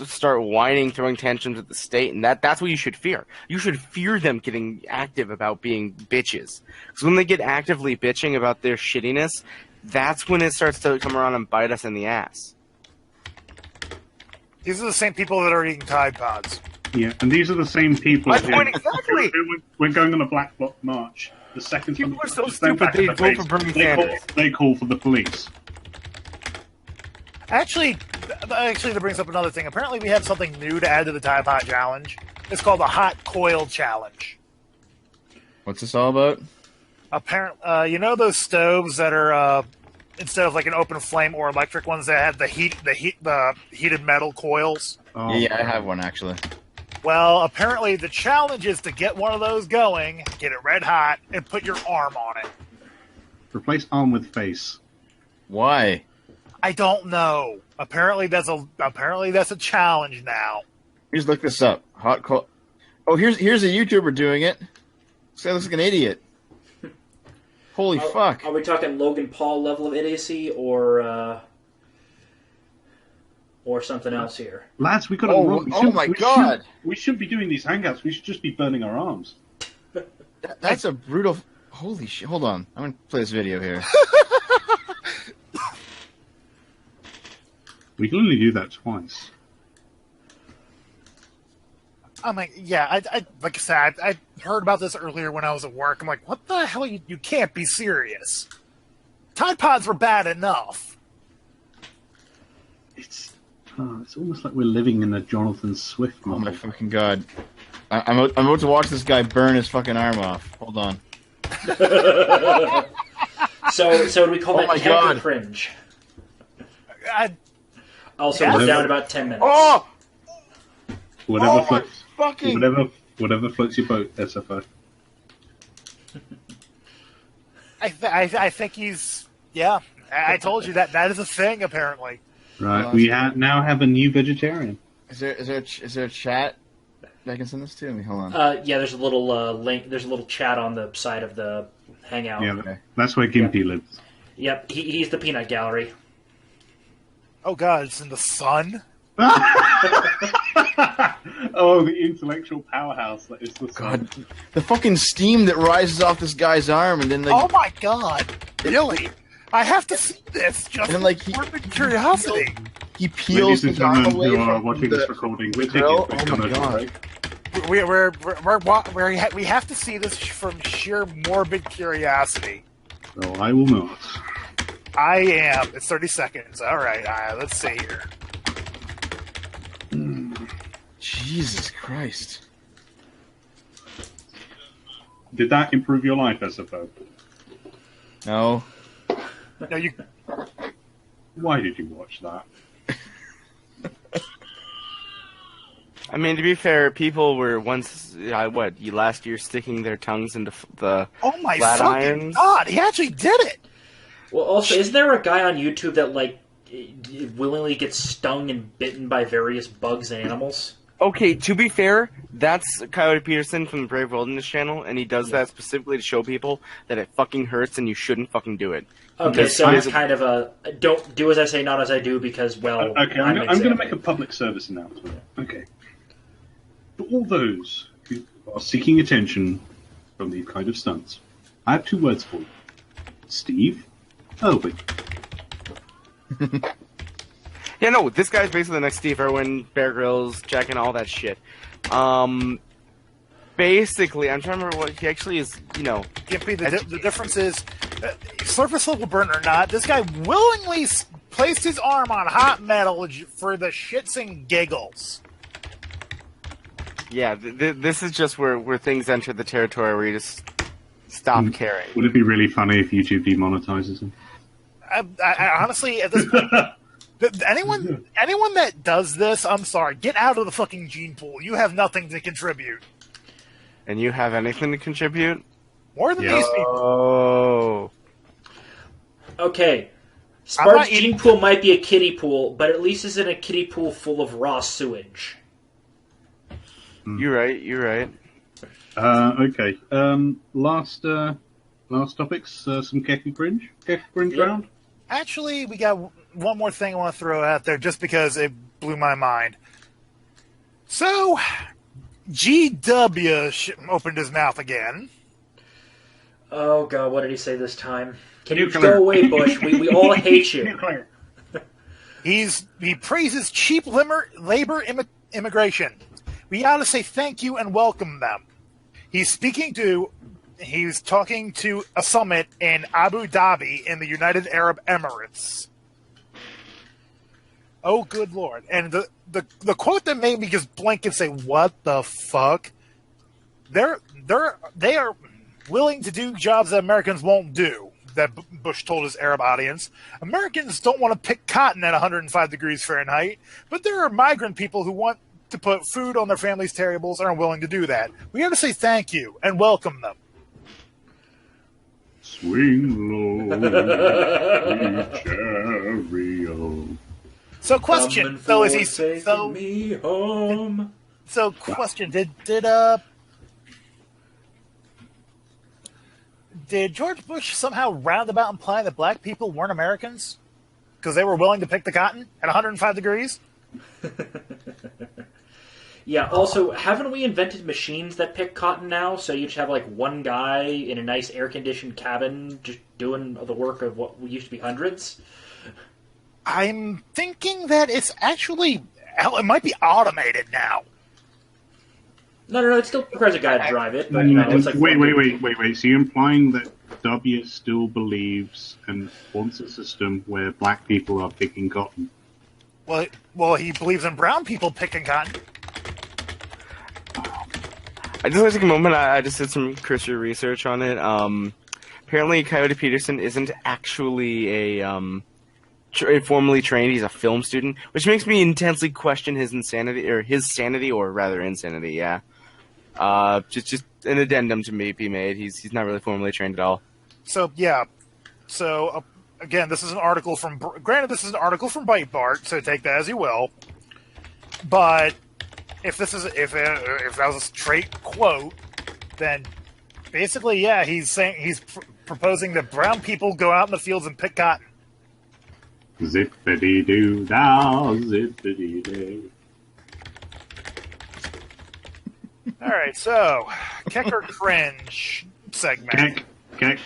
start whining, throwing tantrums at the state, and that's what you should fear. You should fear them getting active about being bitches. Because when they get actively bitching about their shittiness, that's when it starts to come around and bite us in the ass. These are the same people that are eating Tide Pods. Yeah, and these are the same people My point exactly. who we're going on a Black Bloc march. The second People are so they stupid, they vote for Bernie Sanders. They call for the police. Actually, that brings up another thing. Apparently, we have something new to add to the Tide Pod Challenge. It's called the Hot Coil Challenge. What's this all about? Apparently, those stoves that are instead of like an open flame or electric ones that have the heated metal coils. Oh. Yeah, I have one actually. Well, apparently the challenge is to get one of those going, get it red hot, and put your arm on it. Replace arm with face. Why? I don't know. Apparently that's a challenge now. Here's look this up. Hot coil. Oh, here's a YouTuber doing it. This guy looks like an idiot. Holy fuck! Are we talking Logan Paul level of idiocy or something else here? Lads, we got it wrong. My god! We shouldn't be doing these hangouts. We should just be burning our arms. That's a brutal. Holy shit! Hold on, I'm gonna play this video here. We can only do that twice. I'm like, yeah, I like I said, I heard about this earlier when I was at work. I'm like, what the hell? You can't be serious. Tide Pods were bad enough. It's almost like we're living in a Jonathan Swift Oh novel. my fucking god! I'm about to watch this guy burn his fucking arm off. Hold on. So do we call that my temper God. cringe? Yes. We're down about 10 minutes. Oh! Whatever my floats, fucking! whatever floats your boat, SFO. I think he's. Yeah, I told you that is a thing apparently. Right, we now have a new vegetarian. Is there a chat that I can send this to? Hold on. Yeah, there's a little link. There's a little chat on the side of the Hangout. Yeah, Okay. that's where Gimpy lives. Yep, he's the peanut gallery. Oh god, it's in the sun? Oh, the intellectual powerhouse that is the sun. God, the fucking steam that rises off this guy's arm, and then like, Oh my god! Really? I have to see this just and like for curiosity. he peels Ladies and his arm gentlemen away who are from watching the this recording, we're taking grill. a quick Oh my commercial god! break. We have to see this from sheer morbid curiosity. No, I will not. I am. It's 30 seconds. All right, let's see here. Jesus Christ! Did that improve your life, SFO? No. No, you. Why did you watch that? I mean, to be fair, people were once, last year sticking their tongues into the Oh my flat fucking irons? god! He actually did it. Well, also, isn't there a guy on YouTube that like willingly gets stung and bitten by various bugs and animals? Okay, to be fair, that's Coyote Peterson from the Brave Wilderness channel, and he does that specifically to show people that it fucking hurts and you shouldn't fucking do it. Okay, Because so it's kind of a don't do as I say, not as I do, because well, Okay, I'm I'm going to make a public service announcement. Okay. For all those who are seeking attention from these kind of stunts, I have two words for you. Steve Irwin. Yeah, no, this guy's basically the next Steve Irwin, Bear Grylls, Jack, and all that shit. Basically, I'm trying to remember what he actually is, Gimpy, the difference is, surface level burn or not, this guy willingly placed his arm on hot metal for the shits and giggles. Yeah, this is just where things enter the territory where you just stop caring. Would it be really funny if YouTube demonetizes him? I honestly, at this point, anyone that does this, I'm sorry, get out of the fucking gene pool. You have nothing to contribute. And you have anything to contribute? More than these people. Oh. Okay. Spark's gene pool might be a kiddie pool, but at least it's in a kiddie pool full of raw sewage. You're right. Okay. Last topics. Some Keku Cringe. Keku Cringe round. Actually, we got one more thing I want to throw out there just because it blew my mind. So, GW opened his mouth again. Oh god, what did he say this time? Can you go away, Bush? We all hate you. He praises cheap labor immigration. We ought to say thank you and welcome them. He's talking to a summit in Abu Dhabi in the United Arab Emirates. Oh, good Lord. And the quote that made me just blink and say, what the fuck? They are willing to do jobs that Americans won't do, that Bush told his Arab audience. Americans don't want to pick cotton at 105 degrees Fahrenheit, but there are migrant people who want to put food on their families' tables and are willing to do that. We have to say thank you and welcome them. Swing low, chariot. So, question. So, is he taking me home? So, question. Did George Bush somehow roundabout imply that black people weren't Americans because they were willing to pick the cotton at 105 degrees? Yeah, also, haven't we invented machines that pick cotton now? So you just have, like, one guy in a nice air-conditioned cabin just doing the work of what used to be hundreds? I'm thinking that it's actually... Hell, it might be automated now. No, it still requires a guy to drive it, but, it's like... Wait. So you're implying that W still believes and wants a system where black people are picking cotton? Well, he believes in brown people picking cotton. I just want to take a moment. I just did some cursory research on it. Apparently, Coyote Peterson isn't actually formally trained. He's a film student, which makes me intensely question his insanity, or rather insanity. Yeah. Just an addendum to be made. He's not really formally trained at all. So yeah. So again, this is an article from. Granted, this is an article from Breitbart, so take that as you will. But if that was a straight quote, then basically, yeah, he's saying he's proposing that brown people go out in the fields and pick cotton. Zippity doo dah, zippity doo. All right, so Keck or Cringe segment. Keck.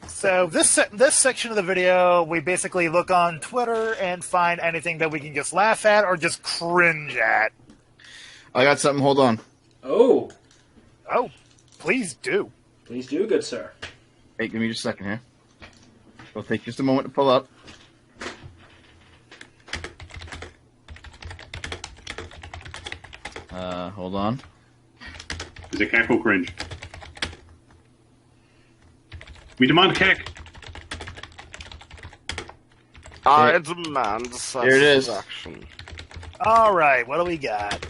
So this section of the video, we basically look on Twitter and find anything that we can just laugh at or just cringe at. I got something. Hold on. Oh, please do. Please do, good sir. Hey, give me just a second here. It'll take just a moment to pull up. Hold on. Is it Keck or Cringe? We demand Keck. I demand satisfaction. Here it is. All right, what do we got?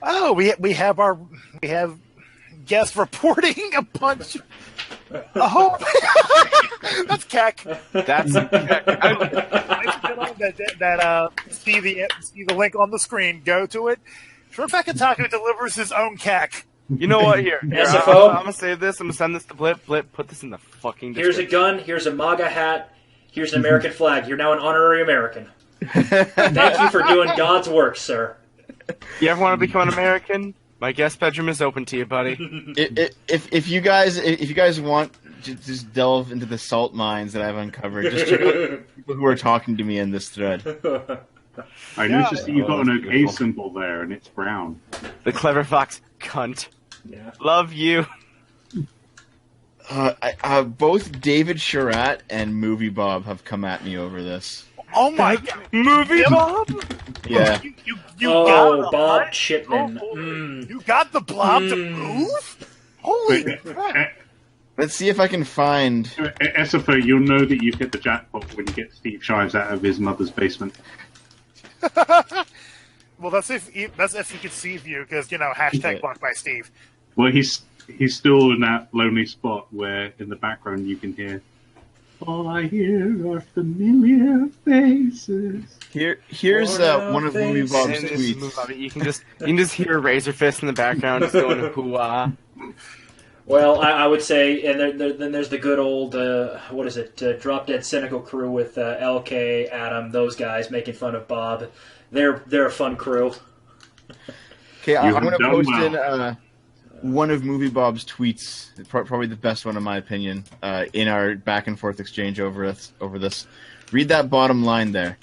Oh, we have guests reporting a bunch. Oh, that's Keck. That's Keck. that see the link on the screen. Go to it. Shortback Otaku delivers his own Keck. You know what? Here SFO? I'm gonna save this. I'm gonna send this to Blip. Blip, put this in the fucking Here's a gun, here's a MAGA hat, here's an American flag. You're now an honorary American. Thank you for doing God's work, sir. You ever want to become an American? My guest bedroom is open to you, buddy. If you guys want to just delve into the salt mines that I've uncovered, just check out people who are talking to me in this thread. I noticed that you've got an OK symbol there, and it's brown. The clever fox cunt. Yeah. Love you. Both David Sharat and Movie Bob have come at me over this. Oh my god, Movie Bob? Yeah. You Oh, got Bob what? Chipman. You got the blob to move? Holy crap. Let's see if I can find... SFO, you'll know that you've hit the jackpot when you get Steve Shives out of his mother's basement. Well, that's if he could see you, because, hashtag blocked by Steve. Well, he's still in that lonely spot where in the background you can hear, all I hear are familiar faces. Here's one of Movie Bob's And tweets. you can just hear Razorfist in the background just going hoo-ah. Well, I would say, and then there's the good old, Drop Dead Cynical crew with LK, Adam, those guys making fun of Bob. They're a fun crew. Okay, I'm going to post well. in one of Movie Bob's tweets, probably the best one in my opinion, in our back and forth exchange over this. Read that bottom line there.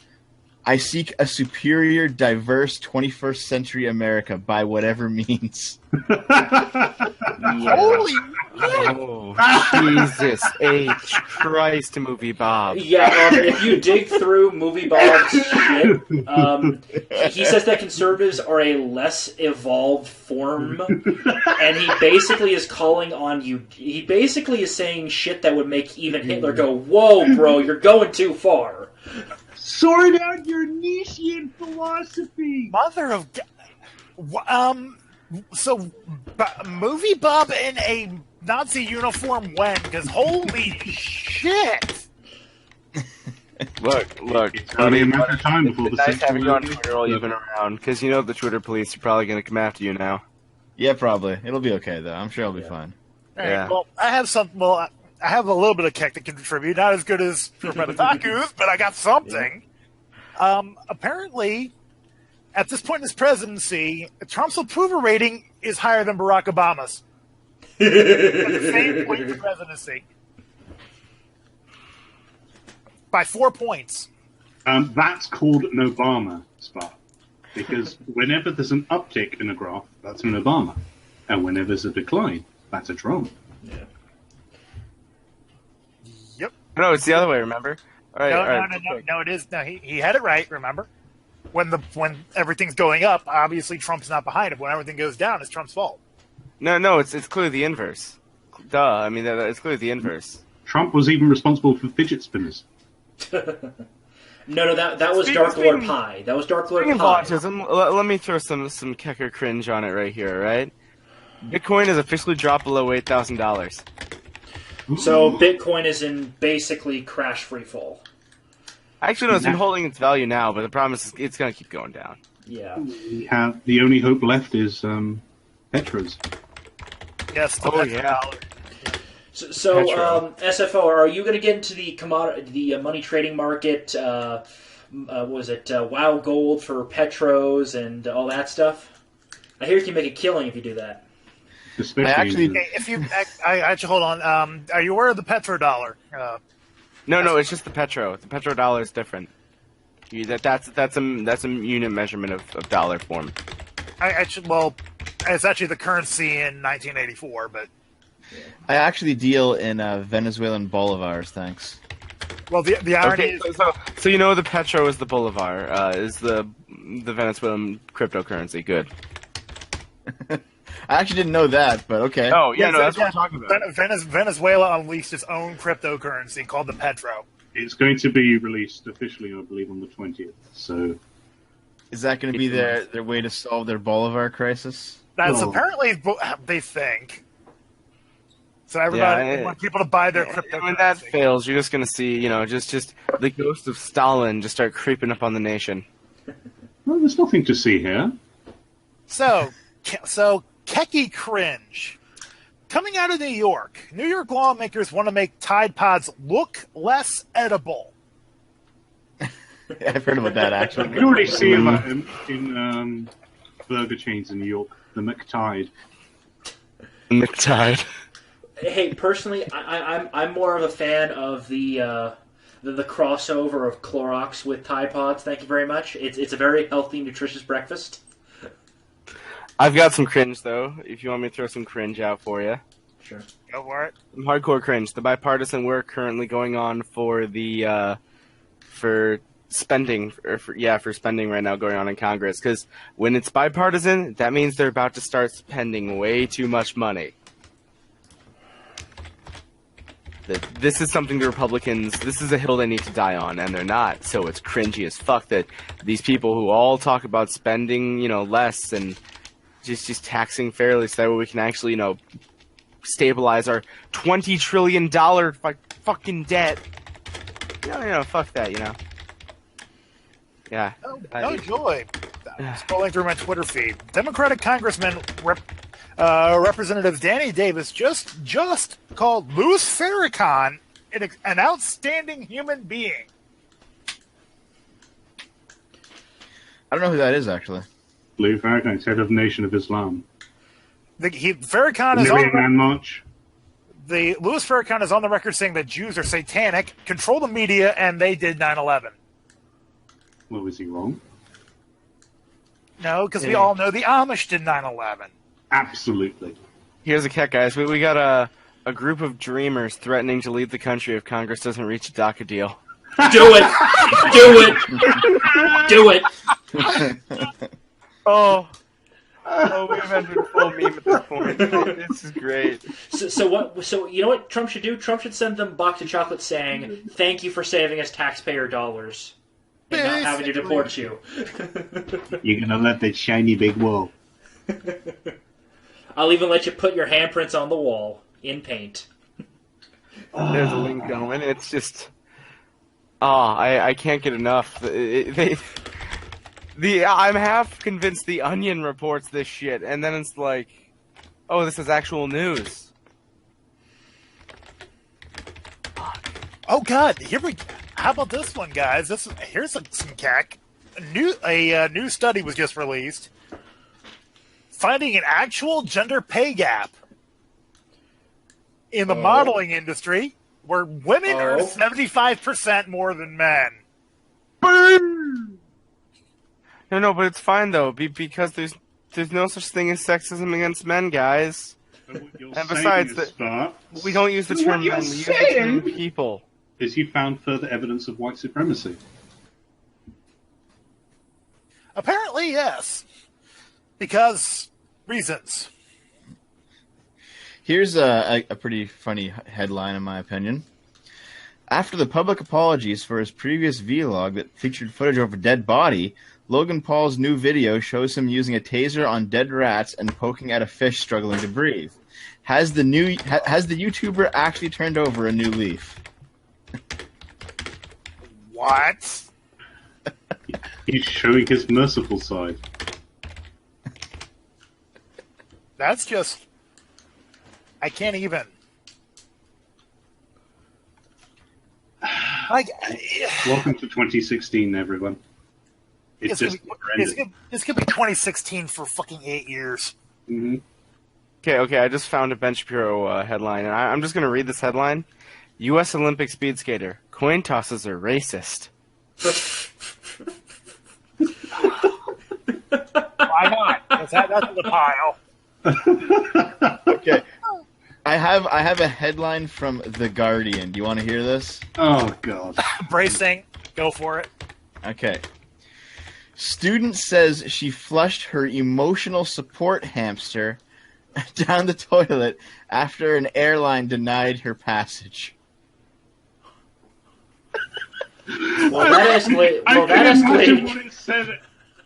I seek a superior, diverse 21st century America by whatever means. Holy Oh, Jesus H. Christ, Movie Bob. Yeah, if you dig through Movie Bob's shit, he says that conservatives are a less evolved form, and he basically is calling on you. He basically is saying shit that would make even Hitler go, "Whoa, bro, you're going too far." Sort out your Nietzschean philosophy. mother of God. So, Movie Bob in a Nazi uniform when? Because holy shit! Look. It's only a matter of time before the Nice having you on sexual- Twitter while you've been around, because you know the Twitter police are probably going to come after you now. Yeah, probably. It'll be okay, though. I'm sure I'll be fine. All right, Yeah. well, I have some. Well, I have a little bit of Keck to contribute. Not as good as Otaku's, but I got something. Apparently, at this point in his presidency, Trump's approval rating is higher than Barack Obama's. At the same point in the presidency. By 4 points. That's called an Obama spot. Because whenever there's an uptick in a graph, that's an Obama. And whenever there's a decline, that's a Trump. Yep. No, it's the other way, remember? All right, No, it is. No, he had it right, remember? When everything's going up, obviously Trump's not behind it. When everything goes down, it's Trump's fault. No, it's clearly the inverse. Duh, I mean, it's clearly the inverse. Trump was even responsible for fidget spinners. No, that was Speaking- Dark Lord speaking- Pie. That was Dark Lord Speaking of Pie. autism, let me throw some Kecker cringe on it right here, right? Bitcoin has officially dropped below $8,000. So Bitcoin is in basically crash free fall. Actually, no, it's been holding its value now, but the problem is it's going to keep going down. Yeah. We have the only hope left is Petros. Yes, the Oh, petrodollar. yeah. So Petro. SFO, are you going to get into the money trading market? Was it WoW Gold for Petros and all that stuff? I hear you can make a killing if you do that. Especially I actually- Hey, if you, I actually hold on. Are you aware of the petrodollar? No, it's just the Petro. The petrodollar is different. That's a unit measurement of dollar form. It's actually the currency in 1984, but I actually deal in Venezuelan bolivars, thanks. well, the irony Okay, is so you know the Petro is the bolivar, is the Venezuelan cryptocurrency. Good. I actually didn't know that, but okay. Oh, yeah, no, that's what I'm talking about. Venezuela unleashed its own cryptocurrency called the Petro. it's going to be released officially, I believe, on the 20th. So Is that going to be their way to solve their bolivar crisis? That's Oh. apparently they think. So everybody Yeah, want people to buy their cryptocurrency. When that fails, you're just going to see, just the ghost of Stalin just start creeping up on the nation. well, there's nothing to see here. So Keki cringe. Coming out of New York lawmakers want to make Tide Pods look less edible. I've heard about that, You actually. can already see them in burger chains in New York, the McTide. McTide. Hey, personally, I'm more of a fan of the crossover of Clorox with Tide Pods. Thank you very much. It's a very healthy, nutritious breakfast. I've got some cringe, though, if you want me to throw some cringe out for you. Sure. Go for it. Some hardcore cringe. The bipartisan work currently going on for the for spending for spending right now going on in Congress, because when it's bipartisan, that means they're about to start spending way too much money. This is something the Republicans, this is a hill they need to die on, and they're not. So it's cringy as fuck that these people who all talk about spending, less and just taxing fairly so that way we can actually, stabilize our $20 trillion fucking debt. Fuck that, Yeah. No joy. Scrolling through my Twitter feed, Democratic Congressman Representative Danny Davis just called Louis Farrakhan an outstanding human being. I don't know who that is, actually. Lou Farrakhan, head of Nation of Islam. Farrakhan The is Million on Man March. Louis Farrakhan is on the record saying that Jews are satanic, control the media, and they did 9/11. Well, was he wrong? No, because we all know the Amish did 9/11. Absolutely. Here's a kick, guys. We got a group of dreamers threatening to leave the country if Congress doesn't reach a DACA deal. Do it! Do it! Do it! Oh, we've entered full meme at this point. This is great. So you know what Trump should do? Trump should send them a box of chocolates saying, "Thank you for saving us taxpayer dollars and not having to deport you." You're going to let that shiny big wall. I'll even let you put your handprints on the wall in paint. There's a link going. It's just, I can't get enough. I'm half convinced the Onion reports this shit, and then it's like, oh, this is actual news. Oh God! How about this one, guys? Here's some cack. A new study was just released, finding an actual gender pay gap in the modeling industry, where women earn 75% more than men. No, but it's fine though, because there's no such thing as sexism against men, guys. And besides, we don't use the term men, we use the term people. Is you found further evidence of white supremacy? Apparently, yes, because reasons. Here's a pretty funny headline, in my opinion. After the public apologies for his previous vlog that featured footage of a dead body, Logan Paul's new video shows him using a taser on dead rats and poking at a fish struggling to breathe. Has the YouTuber actually turned over a new leaf? What? He's showing his merciful side. That's just... I can't even... Like, Welcome to 2016, everyone. It's just this could be 2016 for fucking 8 years. Mm-hmm. Okay, I just found a Ben Shapiro headline, and I'm just going to read this headline. U.S. Olympic speed skater. Coin tosses are racist. Why not? Let's add that to the pile. Okay. I have a headline from The Guardian. Do you want to hear this? Oh, God. Bracing. Go for it. Okay. Student says she flushed her emotional support hamster down the toilet after an airline denied her passage. Well, that escalated. I can imagine what it said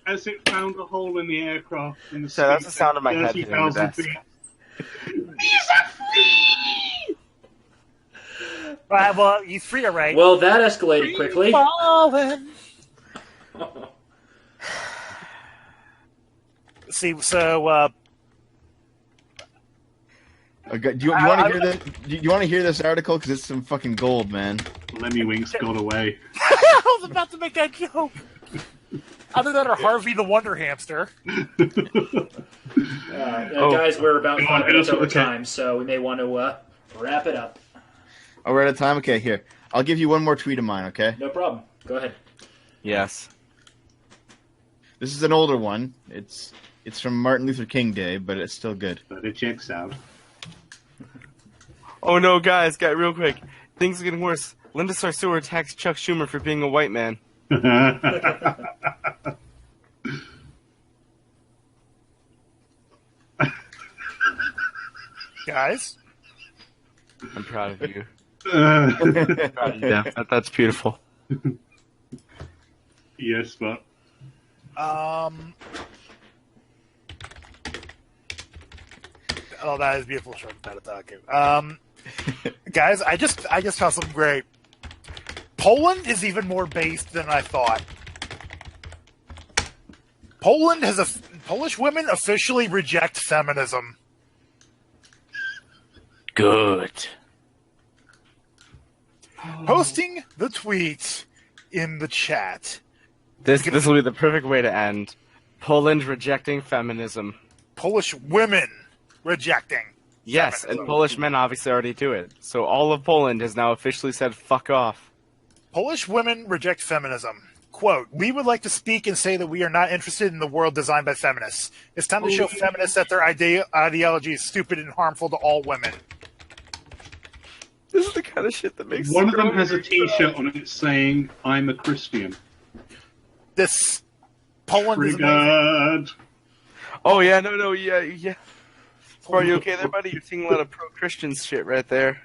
as it found a hole in the aircraft. In the So that's the sound of my head hitting the 30,000 desk. feet. He's a free! Right, well, he's free, all right. Well, that escalated quickly. Fallen. See, so Okay, do you want to hear this? Do you want to hear this article? Because it's some fucking gold, man. Lemmy Winks got away. I was about to make that joke. Other than Harvey the Wonder Hamster. Guys, we're about 5 minutes over time, so we may want to wrap it up. Oh, we're out of time? Okay, here. I'll give you one more tweet of mine, okay? No problem. Go ahead. Yes. This is an older one. It's from Martin Luther King Day, but it's still good. But it checks out. Oh no, guys, real quick. Things are getting worse. Linda Sarsour attacks Chuck Schumer for being a white man. Guys? I'm proud of you. Yeah, that's beautiful. Yes, but... Oh, that is beautiful. Short guys, I just found something great. Poland is even more based than I thought. Polish women officially reject feminism. Good. Posting the tweet in the chat. This will be the perfect way to end. Poland rejecting feminism. Polish women rejecting. Yes, feminism. and Polish men obviously already do it. So all of Poland has now officially said fuck off. Polish women reject feminism. Quote, we would like to speak and say that we are not interested in the world designed by feminists. It's time to show feminists that their ideology is stupid and harmful to all women. This is the kind of shit that makes One of them has a t-shirt on it saying, I'm a Christian. This Poland is amazing. Triggered. Oh yeah, no, yeah. Are you okay there, buddy? You're seeing a lot of pro-Christian shit right there.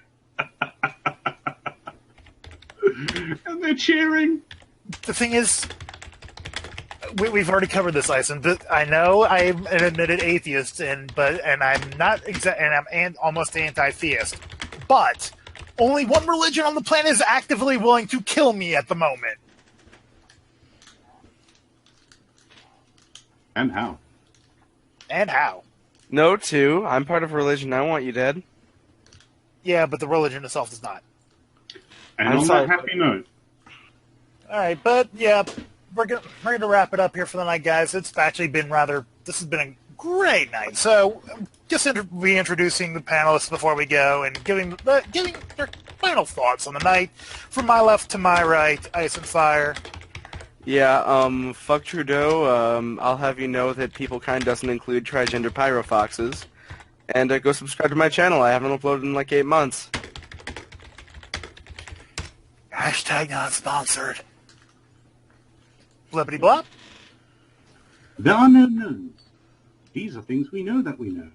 And they're cheering. The thing is, we've already covered this, Ison. I know I'm an admitted atheist, and I'm not and I'm almost anti-theist. But only one religion on the planet is actively willing to kill me at the moment. And how? And how? No, two. I'm part of a religion. I want you dead. Yeah, but the religion itself is not. And I'm on sorry, that happy note. All right, but yeah, we're gonna wrap it up here for the night, guys. This has been a great night. So, just reintroducing the panelists before we go and giving their final thoughts on the night. From my left to my right, Ice and Fire. Yeah, fuck Trudeau. I'll have you know that PeopleKind doesn't include trigender pyrofoxes. And go subscribe to my channel. I haven't uploaded in like 8 months. Hashtag not sponsored. Blippity blop. There are no knowns. These are things we know that we know.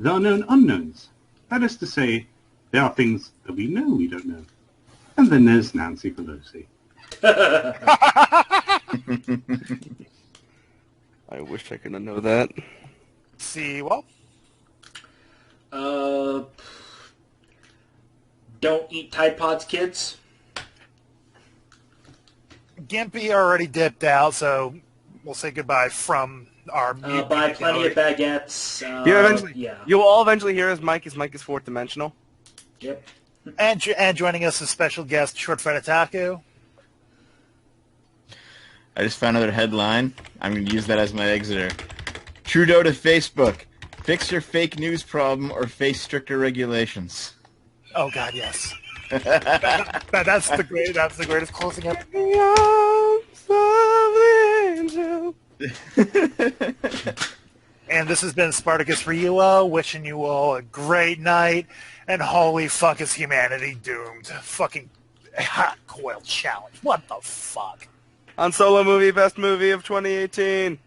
There are known unknowns. That is to say, there are things that we know we don't know. And then there's Nancy Pelosi. I wish I could know that. See, well, Don't eat Tide Pods, kids. Gimpy already dipped out, so we'll say goodbye from our Buy plenty of baguettes. You'll all eventually hear his mic. His mic is fourth dimensional. Yep. And joining us as special guest, Short Fred Otaku. I just found another headline. I'm going to use that as my exiter. Trudeau to Facebook. Fix your fake news problem or face stricter regulations. Oh God, yes. That's the greatest closing up. And this has been Spartacus Ryuo, wishing you all a great night. And holy fuck, is humanity doomed? Fucking hot coil challenge. What the fuck? On Solo Movie, best movie of 2018.